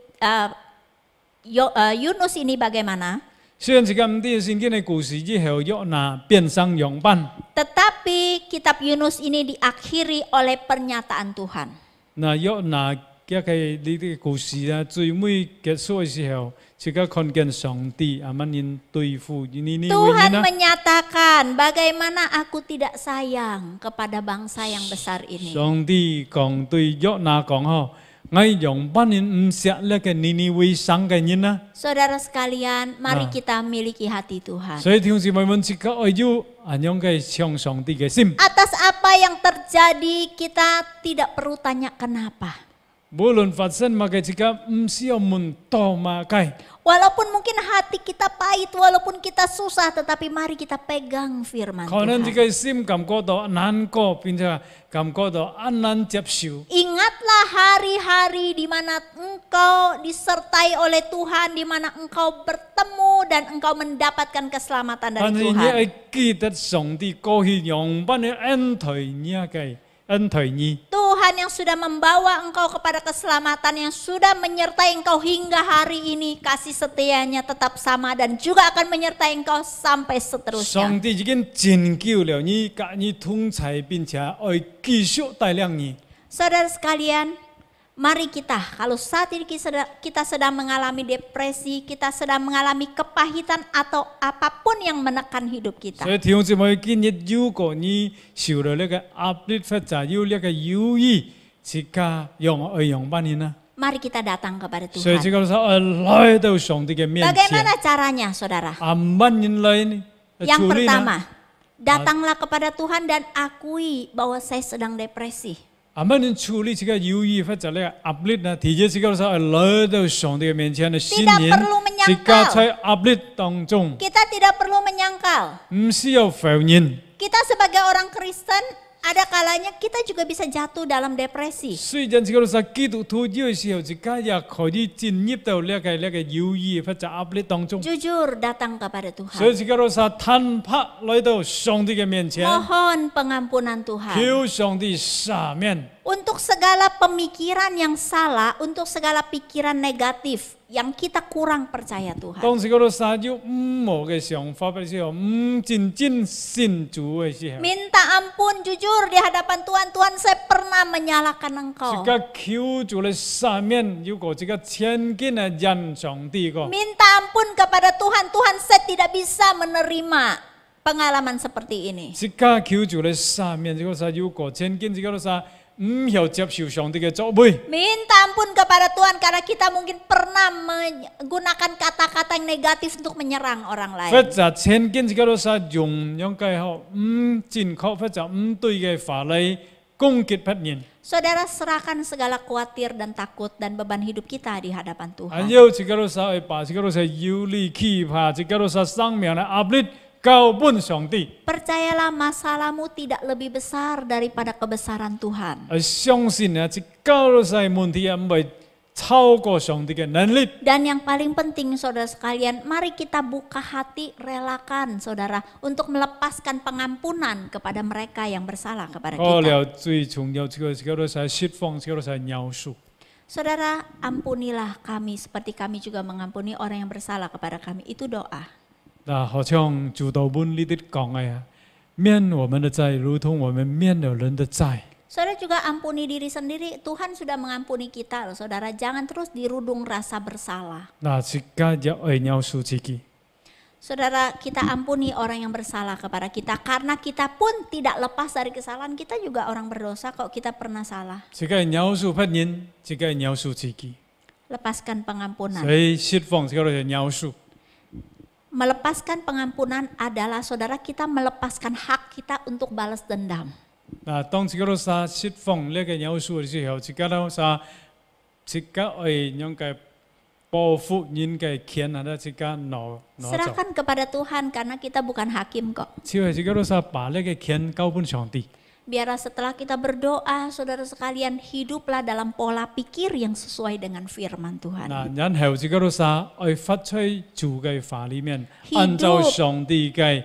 Yunus ini bagaimana, 雖然這個唔啲聖經嘅故事之後，約拿變成樣板。 tetapi kitab Yunus ini diakhiri oleh pernyataan Tuhan. 那約拿嘅呢啲故事啊，最尾結束嘅時候，這個看見上帝阿曼人對付呢 Tuhan 位人啊。 menyatakan bagaimana aku tidak sayang kepada bangsa yang besar ini. 上帝講對約拿講嗬，我樣板人唔錫呢個呢位生嘅人啊。 Saudara sekalian, mari Nah. kita miliki hati Tuhan. 所以弟兄姊妹們，這個愛要安樣嘅向上帝嘅心。 Atas apa yang terjadi kita tidak perlu tanya kenapa. 無論發生乜嘅，這個唔需要問多乜嘅。 Walaupun mungkin hati kita pahit, walaupun kita susah, tetapi mari kita pegang firman 可能這 Tuhan. 個心感覺到難過，並且感覺到難接受。 Ingatlah hari-hari di mana engkau disertai oleh Tuhan, di mana engkau bertemu dan engkau mendapatkan keselamatan 但 dari 係你 Tuhan. 係記得上帝過去樣板嘅恩待你嘅恩待你。 Tuhan yang sudah membawa engkau kepada keselamatan, yang sudah menyertai engkau hingga hari ini, kasih setianya tetap sama dan juga akan menyertai engkau sampai seterusnya. 上帝已經拯救了你，給你通才，並且愛繼續帶領你。 Saudara sekalian, mari kita, kalau saat ini kita sedang mengalami depresi, kita sedang mengalami kepahitan atau apapun yang menekan hidup kita. 所以弟兄姊妹，今日如果你受到呢個壓力或者有呢個憂鬱，即刻用愛樣板人啊。 Mari kita datang kepada 所以這 Tuhan. 個時候來到上帝嘅面前， Bagaimana caranya, saudara? 按板人來呢 Yang 處理呢 pertama, datanglah kepada Tuhan dan akui bahwa saya sedang depresi. 按板人處理這個憂鬱或者呢個壓力呢，第一這個時候來到上帝嘅面前嘅信 Tidak 任， perlu menyangkal. 即刻在壓力當中， Kita tidak perlu menyangkal. 唔需要否認。 Kita sebagai orang Kristen, ada kalanya kita juga bisa jatuh dalam depresi. 雖然這個時候基督徒有時候自己也可以進入到呢個憂鬱或者壓力當中， Jujur datang kepada 所以 Tuhan. 這個時候坦白來到上帝嘅面前， Mohon pengampunan Tuhan. 求上帝赦免。 Untuk segala pemikiran yang salah, untuk segala pikiran negatif yang kita kurang percaya Tuhan. 當時嗰度撒有唔好嘅想法嘅時候，唔真正信主嘅時候， Minta ampun jujur di hadapan Tuhan. Tuhan, saya pernah menyalahkan 即 Engkau. 刻求主嚟赦免。如果這個千金嘅人上帝個， Minta ampun kepada Tuhan. Tuhan, saya tidak bisa menerima. pengalaman seperti ini. 即家求主嚟赦免，即個是有過千斤，即個是唔曉接受上帝嘅作為。 Minta ampun kepada Tuhan karena kita mungkin pernah menggunakan kata-kata yang negatif untuk menyerang orang 或 lain. 者千斤，即個是用嘅好唔正確，或者唔對嘅法嚟攻擊別人。 Saudara serahkan segala khawatir dan takut dan beban hidup kita di hadapan 還 Tuhan. 有即個是會把即個是有力氣怕，即個是生命嘅壓力交本上帝。 Percayalah masalahmu tidak lebih besar daripada kebesaran Tuhan. 相信啊，即個是問題唔會超過上帝嘅能力。 Dan yang paling penting saudara sekalian, mari kita buka hati, relakan saudara untuk melepaskan pengampunan kepada mereka yang bersalah kepada 過 kita. 了最重要，即個是釋放，即個是饒恕。 Saudara, ampunilah kami seperti kami juga mengampuni orang yang bersalah kepada kami. Itu doa. 那好像主導本呢啲講嘅啊，免我們的債，如同我們免了人的債。 Saudara juga ampuni diri sendiri. Tuhan sudah mengampuni kita loh saudara. Jangan terus dirudung rasa bersalah. 那即家要愛饒恕自己。 Saudara, kita ampuni orang yang bersalah kepada kita. Karena kita pun tidak lepas dari kesalahan. Kita juga orang berdosa kok kita pernah salah. 即個饒恕別人，即個饒恕自己。 Lepaskan pengampunan. 所以釋放即個是饒恕。 Melepaskan pengampunan adalah saudara kita melepaskan hak kita untuk balas dendam. 那當即個是釋放呢個饒恕嘅時候，即個都是即個會讓佢報復人嘅權啊，即個攞走。 Serahkan kepada Tuhan karena kita bukan hakim kok. 即個都是把呢個權交本上帝。 Biarlah setelah kita berdoa, saudara sekalian, hiduplah dalam pola pikir yang sesuai dengan firman Tuhan. 那然後即個都是愛發出主嘅法裏面，按照上帝嘅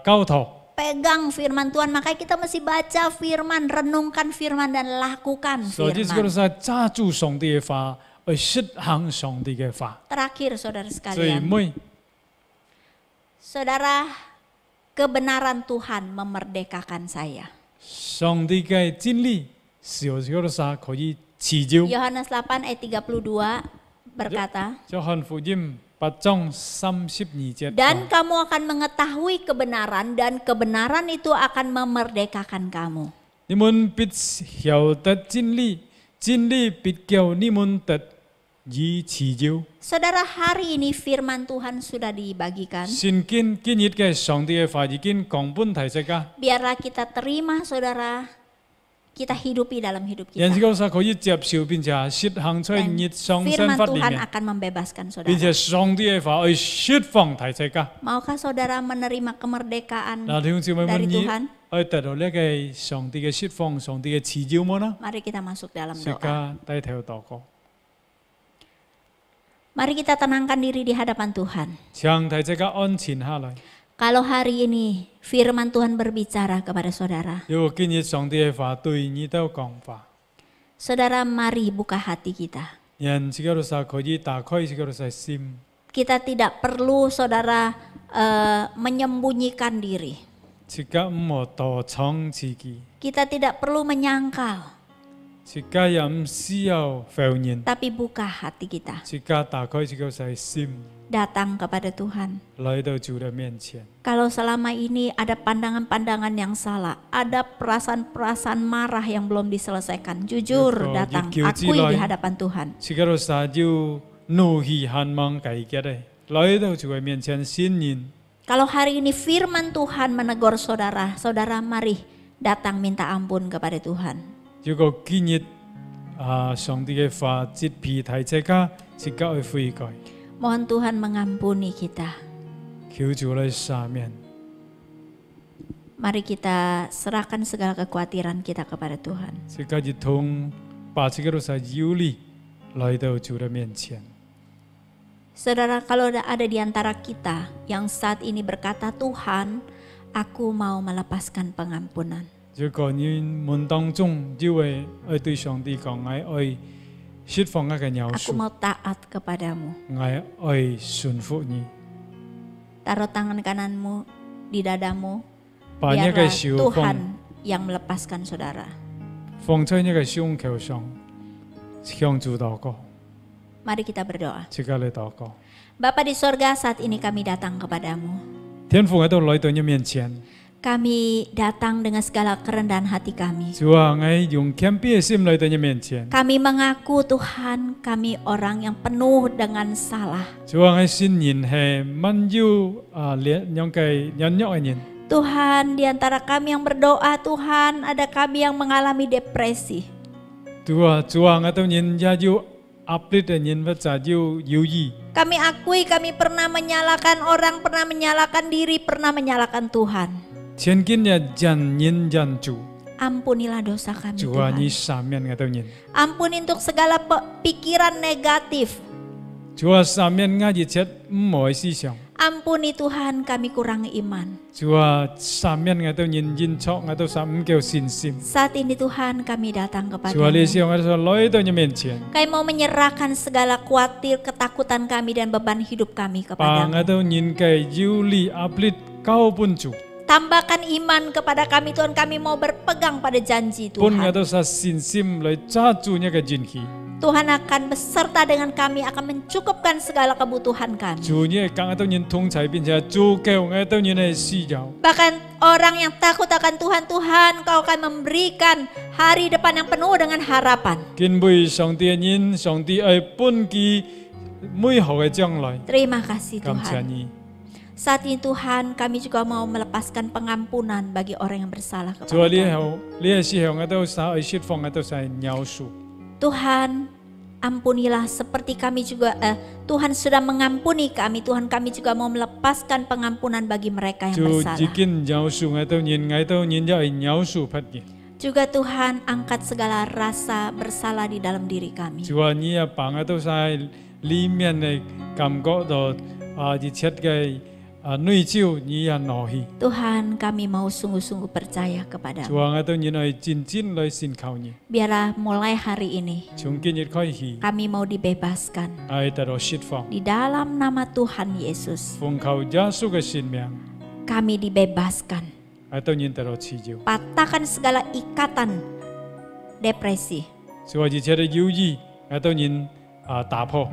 教導。 Pegang firman Tuhan, makanya kita mesti baca firman, renungkan firman dan lakukan 所以即個都 firman. 是揸住上帝嘅法，去實行上帝嘅法。 Terakhir saudara 最 sekalian, 尾， saudara, kebenaran Tuhan memerdekakan saya. 上帝嘅真理是有即個都是可以持久。 Yohanes 8 ayat 32 berkata, 約翰福音8章32節 dan kamu akan mengetahui kebenaran dan kebenaran itu akan memerdekakan kamu. 你們必曉得真理，真理必叫你們得以持久。 Saudara, hari ini firman Tuhan sudah dibagikan. 先今日嘅上帝嘅話已經講本大家， Biarlah kita terima saudara, kita hidupi dalam hidup 人 kita. 個是可以接受並且實行在 Dan 日常生 firman 活裏 Tuhan 面， akan membebaskan 並且 saudara. 上帝嘅話去釋放大家。 Maukah saudara menerima kemerdekaan 嗱，弟兄姊妹 dari 們， Tuhan? 去得到呢個上帝嘅釋放，上帝嘅持久麼呢？ Mari kita masuk dalam 大 doa. 家低頭禱告， Mari kita tenangkan diri di hadapan Tuhan. 請大家安靜下來。 Kalau hari ini firman Tuhan berbicara kepada saudara, 如果今日上帝嘅話對你都講話， saudara mari buka hati kita. 人這個都是可以打開這個都是心。 Kita tidak perlu saudara menyembunyikan diri. 這個唔好躲藏自己， Kita tidak perlu menyangkal, 這個也唔需要否認， tapi buka hati kita. 這個打開這個是心， Datang kepada Tuhan. 來到主的面前。 Kalau selama ini ada pandangan-pandangan yang salah, ada perasaan-perasaan marah yang belum diselesaikan, jujur Yoko, datang, yukio akui di jilai. hadapan Tuhan. 這個都是要怒氣盼望解決的，來到主的面前信任。 Kalau hari ini firman Tuhan menegur saudara, saudara mari datang minta ampun kepada Tuhan. 如果今日上帝嘅話接皮提這個，這個去悔改， Mohon Tuhan mengampuni kita. 求主來赦免。 Mari kita serahkan segala kekhawatiran kita kepada Tuhan. 這個一同把這個都是有力來到主的面前。 Saudara, kalau ada di antara kita yang saat ini berkata, Tuhan, aku mau melepaskan pengampunan. 如果你們當中有位愛對上帝講愛釋放一個饒 Aku 恕， mau taat kepadamu. 愛順服你， Taruh tangan kananmu di dadamu. 把一個 Biarlah 手 Tuhan yang melepaskan saudara. 放在一個胸口上，向主禱告， Mari kita berdoa. 這個來禱告。 Bapa di sorga, saat ini kami datang kepadamu. 天父，我都来到你面前， Kami datang dengan segala kerendahan hati kami. 主啊，我用谦卑的心来到你面前。 Kami mengaku Tuhan, kami orang yang penuh dengan salah. 主啊，我信任係滿有兩個軟弱嘅人。 Tuhan, di antara kami yang berdoa, Tuhan, ada kami yang mengalami depresi. 主啊，我都人也有壓力嘅人，或者有猶豫。 Kami akui kami pernah menyalahkan orang, pernah menyalahkan diri, pernah menyalahkan Tuhan. 前今日人人人主， Ampunilah dosa kami 主啊， Tuhan. 你赦免我都人。 Ampuni untuk segala pikiran negatif. 主啊，赦免我一切唔好嘅思想。 Ampuni Tuhan, kami kurang iman. 主啊，赦免我都人認錯，我都實唔夠信心。 Saat ini Tuhan kami datang 主啊，你 kepadamu. 想我都來到你面前， Kami mau menyerahkan segala khawatir, ketakutan kami dan beban hidup kami 把我 kepadamu. 都人嘅憂慮壓力交本主， Tambahkan iman kepada kami Tuhan, kami mau berpegang pada janji 本我 Tuhan. 都實信心來抓住你嘅應許。 Tuhan akan beserta dengan kami, akan mencukupkan segala kebutuhan kami. 主你係我都人同在，並且足夠我都人嘅需要。 Bahkan orang yang takut akan Tuhan, Tuhan Kau akan memberikan hari depan yang penuh dengan harapan. 敬畏上帝嘅人，上帝愛本佢美好嘅將來。 Terima kasih 感謝 Tuhan. 你， Saat ini Tuhan, kami juga mau melepaskan pengampunan bagi orang yang bersalah 主啊， kepada 你 kami. 後你嘅時候我都撒愛釋放，我都撒饒恕。 Tuhan, ampunilah seperti kami juga, Tuhan sudah mengampuni kami, Tuhan kami juga mau melepaskan pengampunan bagi mereka yang 主 bersalah. 已經饒恕我都人，我都人就係饒恕別人。 Juga Tuhan angkat segala rasa bersalah di dalam diri kami. 主啊，你也把我都在裡面嘅感覺到一切嘅內疚，你也拿去。 Tuhan kami mau sungguh-sungguh percaya 主 kepadamu. 啊，我都人係真正來信靠你。 Biarlah mulai hari ini 從今日開始， kami mau dibebaskan 我得到釋放， di dalam nama Tuhan Yesus. 奉靠耶穌嘅性命， Kami dibebaskan. 我都人得到自由。 Patahkan segala ikatan depresi. 主啊，一切嘅猶豫，我都人打破，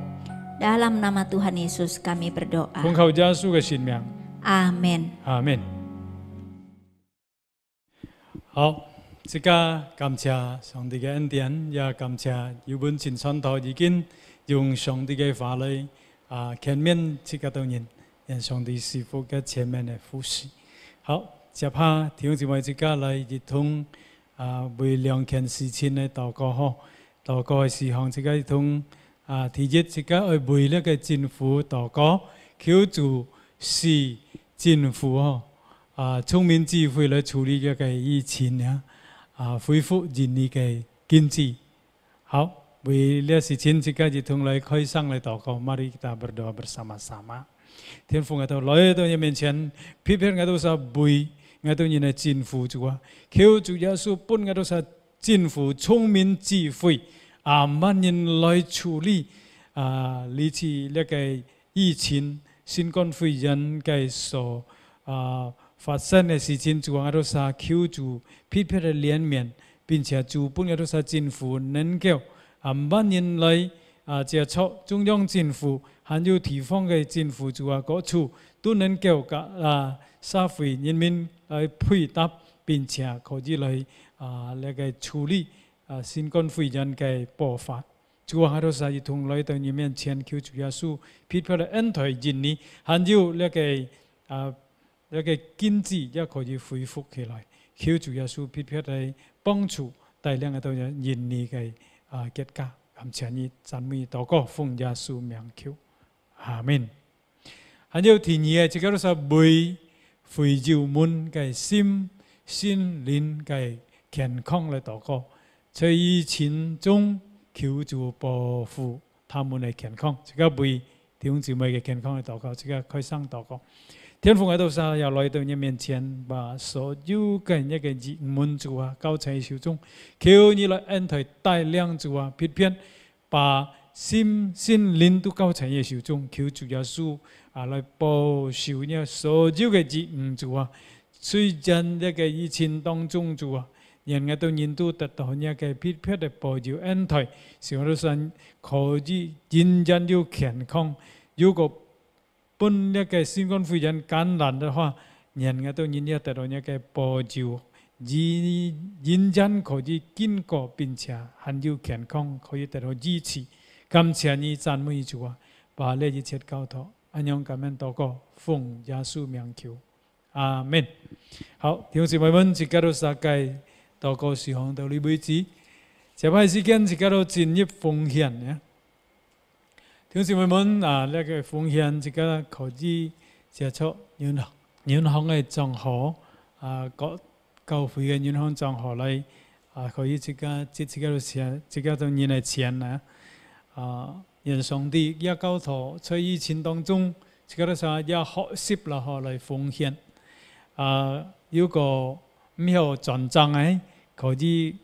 Dalam nama Tuhan Yesus kami 奉 berdoa. 靠耶穌嘅性命。 Amin. 阿門。好，即刻感謝上帝嘅恩典，也感謝有本前信徒已經用上帝嘅話嚟前面即個當然，讓上帝師傅嘅前面嘅服侍。好，接下弟兄姊妹即刻嚟一同為兩件事情嚟禱告嗬，禱告嘅事項即刻一同第一即刻去為呢個政府禱告，求主是政府聰明智慧來處理這個疫情恢復人類嘅經濟。好，為呢事情即刻一同來開聲來禱告，mari kita berdoa bersama-sama。天父，我都來到你面前，批評我都是為我都你的政府主啊，求主耶穌本我都是政府聰明智慧萬人來處理呢次呢個疫情新冠肺炎嘅所發生嘅事情，主啊，我都是求主批評的憐憫，並且主本我都是政府能夠萬人來接觸中央政府，還有地方嘅政府主啊，各處都能夠社會人民來配搭，並且可以來呢個處理新冠肺炎嘅爆發。主啊，我都是一同來到你面前，求主耶穌批評的恩待人民，還有呢個經濟也可以恢復起來。求主耶穌批評的幫助，帶領我到人民嘅結果。感謝你，讚美禱告，奉耶穌名求，阿門。還有第二嘅，這個都是為非洲們嘅心靈嘅健康嚟禱告，在疫情中求主保護他們嘅健康，這個為弟兄姊妹嘅健康嚟禱告，這個開聲禱告。天父，我都是要來到你面前，把所有嘅一個人們主啊，交在手中，求你來恩待帶領主啊，批評把心靈都交在你手中，求主耶穌來保守你所有嘅人主啊，雖然一個疫情當中主啊，人我都人都得到一個批評的保佑恩待，使我哋可以人人有健康，有個本那个新冠肺炎感染的话，人家都人家得到那个保佑，人人可以经过并且很有健康，可以得到支持。感谢你，赞美主啊！把这一切交托，安样感恩祷告，奉耶稣名求，阿门。好，弟兄姊妹们，即刻都撒该祷告事項到呢為止。接下時間即刻都進入奉獻呀。弟兄姊妹們啊，呢個奉獻即刻可以接觸銀行嘅賬號啊，各教會嘅銀行賬號嚟啊，可以即刻都錢，即刻都印嚟錢啊！啊，人上帝也教徒在疫情當中，即刻都想也學習啦，學嚟奉獻啊，有個咩戰爭嘅，可以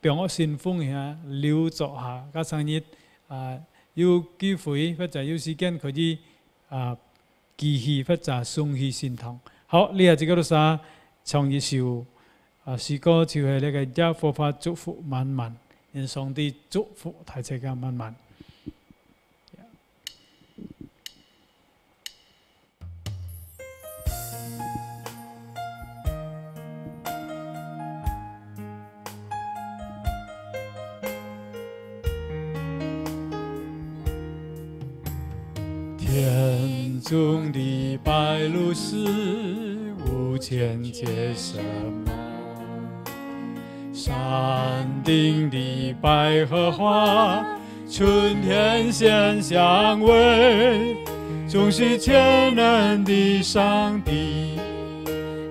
俾我先奉獻留作下，加上日啊。有機會或者有時間可以繼續或者送去聖堂。好，呢下這個都啥唱一首詩歌，就係呢個耶和華祝福滿滿，願上帝祝福大家滿滿。天中的白鹭是无间界什么？山顶的百合花，春天鲜香味，总是全能的上帝，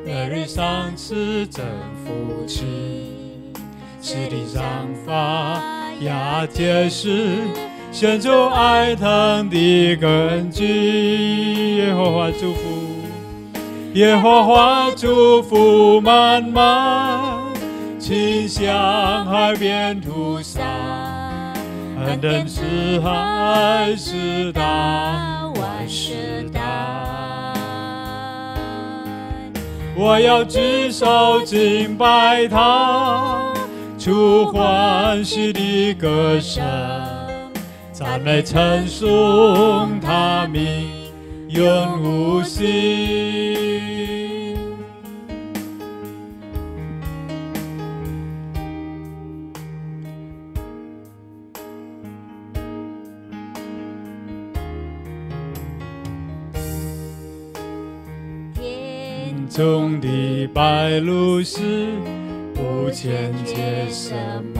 每日赏赐真福气，使地上发芽结实。献出爱疼的根基，耶和华祝福，耶和华祝福满满，倾向海边涂洒，恩典慈爱直到万世代。我要举手敬拜他，出欢喜的歌声。赞美称颂他名永无尽。天中的白鹭是无间界什么？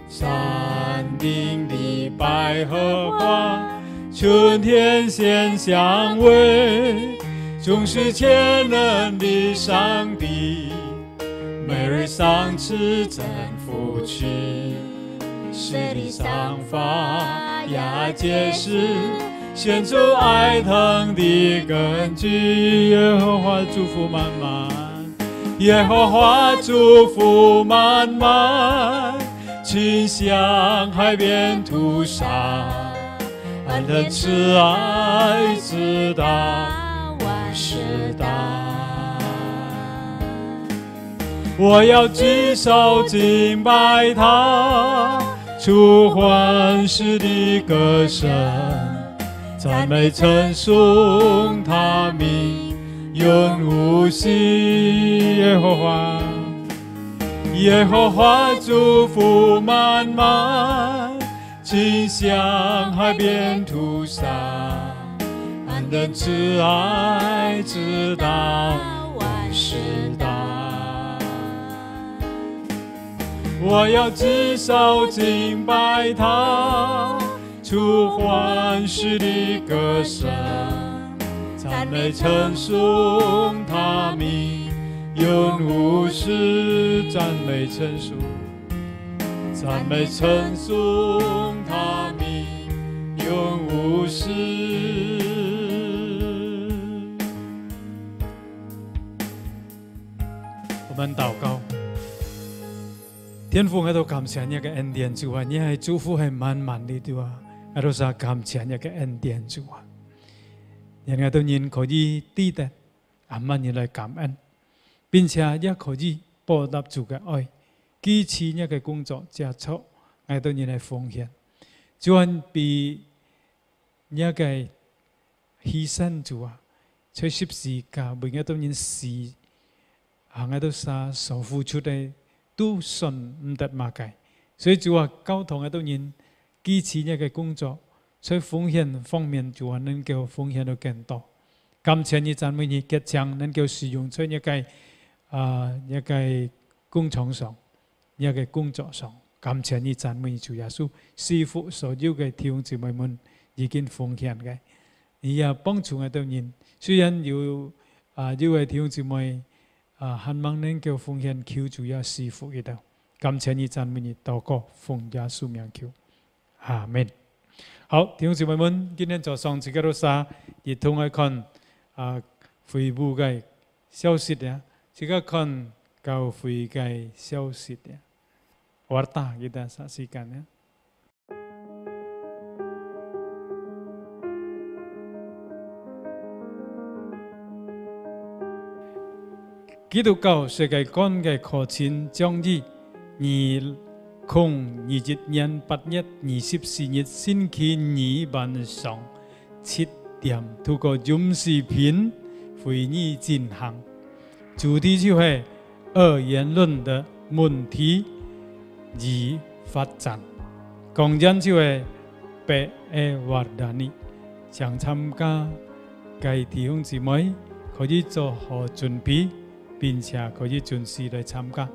山顶的百合花，春天鲜香味，总是全能的上帝，每日赏赐真福气，使地上发芽结实，献出爱疼的根基。耶和华祝福满满，耶和华祝福满满。倾向海边涂洒，恩典慈爱直到万世代。我要举手敬拜他，出欢喜的歌声，赞美称颂他名永无尽。耶和华。耶和华祝福满满，倾向海边涂洒，恩典慈爱直到万世代。我要举手敬拜他，出欢喜的歌声，赞美称颂他名。永无始，赞美称颂，赞美称颂他名，永无始。我们祷告，天父，我都感謝你嘅恩典主啊，你係祝福係滿滿的主啊，我都想感謝你嘅恩典主啊，人我都人可以記得，阿們你來感恩。並且也可以報答主嘅愛，支持一嘅工作接觸，我對你嚟奉獻。就係比一個犧牲主啊，在十字架每一都因死，行喺度沙所付出嘅都信唔得馬計，所以主啊，交通喺度因基持一嘅工作，在奉獻方面主啊，能夠奉獻到更多。感謝你讚美你，結將能夠使用在一個工廠上，一個工作上。感謝你讚美主耶穌，師傅所有嘅弟兄姊妹們已經奉獻嘅，而也幫助喺度人。雖然有位弟兄姊妹盼望能夠奉獻求主耶穌師傅喺度，感謝你讚美你，禱告奉耶穌名求，阿門。好，弟兄姊妹們，今天早上自己都沙，亦同我看恢復嘅消息啊，自己看教會嘅消息啊。Warta kita saksikan ya.基督教世界觀嘅課程將於2020年8月24日星期二晚上7點，透過 Zoom 視頻會議進行，主題就係二元論的問題與發展，講人就係白嘅Wardani，想參加嘅弟兄姊妹可以做好準備，並且可以準時來參加。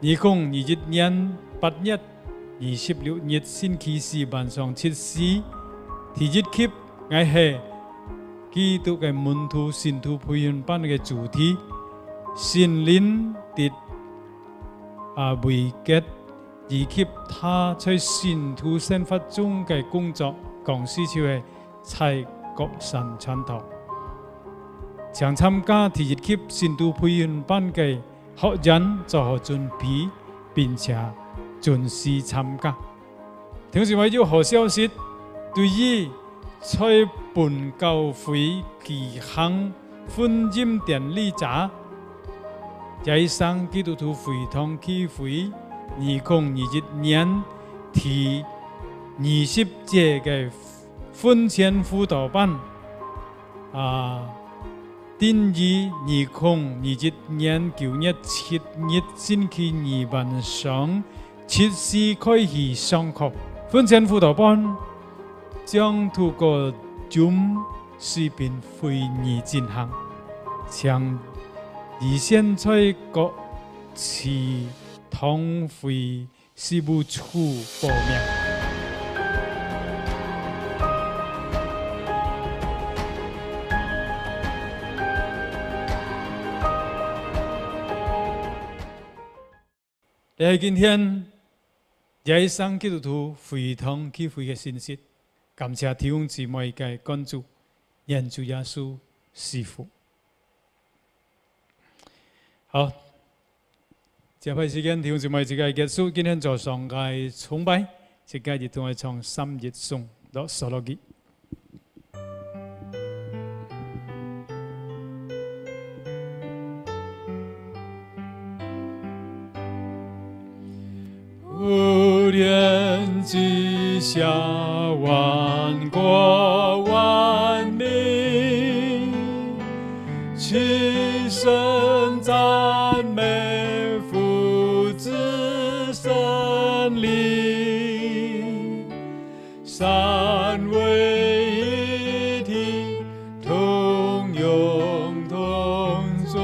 2021年8月26日星期四晚上7時，第一期我係基督嘅門徒信徒培訓班嘅主題，聖靈的會結。以及他在信徒生活中嘅工作，講師就係蔡國神傳道。想參加第一期信徒培訓班嘅學員做好準備，並且準時參加。同時為咗好消息，對於在本教會舉行婚姻典禮者，在上基督徒會堂聚會。2021年第20屆嘅婚前輔導班，定於2021年9月7日星期二晚上7時開始上課。婚前輔導班將透過 Zoom 視頻會議進行，向以現在各市堂會事務處報名。喺今天耶上基督徒會堂聚會嘅信息，感謝弟兄姊妹嘅關注，願主耶穌賜福。好。接下來時間，弟兄姊妹，自己結束今天早上嘅崇拜，自己亦同我唱3日頌到所羅記。普天之下，萬國萬民，齊聲讚美。三位一體，同榮同尊，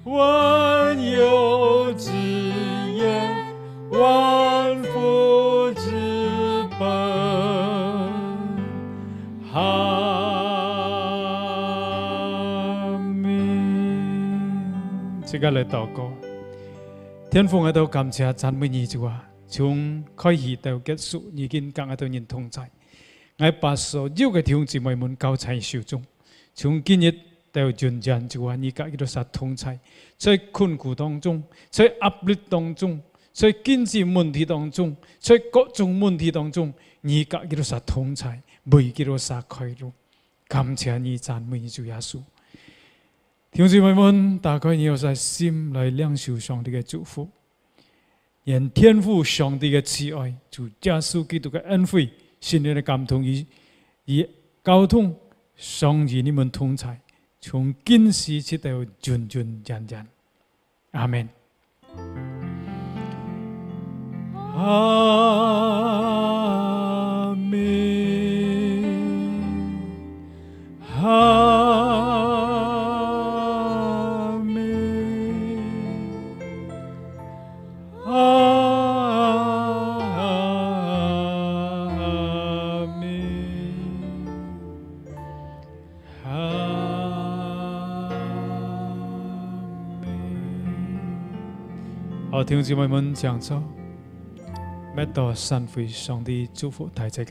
萬有之源，萬福之本。阿們。即刻嚟禱告，天父，我都感謝讚美你主啊！從開始到結束，已經跟我哋人同在。我把所有嘅弟兄姊妹們交在手中。從今日到永遠，主啊，你家都實同在。在困苦當中，在壓力當中，在經濟問題當中，在各種問題當中，你家都實同在，每個都實開路。感謝你，讚美你主耶穌。弟兄姊妹們，打開你有晒心來領受上帝嘅祝福。願天父上帝嘅慈愛，主耶穌基督嘅恩惠，聖靈嘅感動與以交通上与你们同在，从今时直到永永远远。阿门。阿门。阿门。阿门。阿门。好，弟兄姊妹们，讲座，每到神会上帝祝福大家。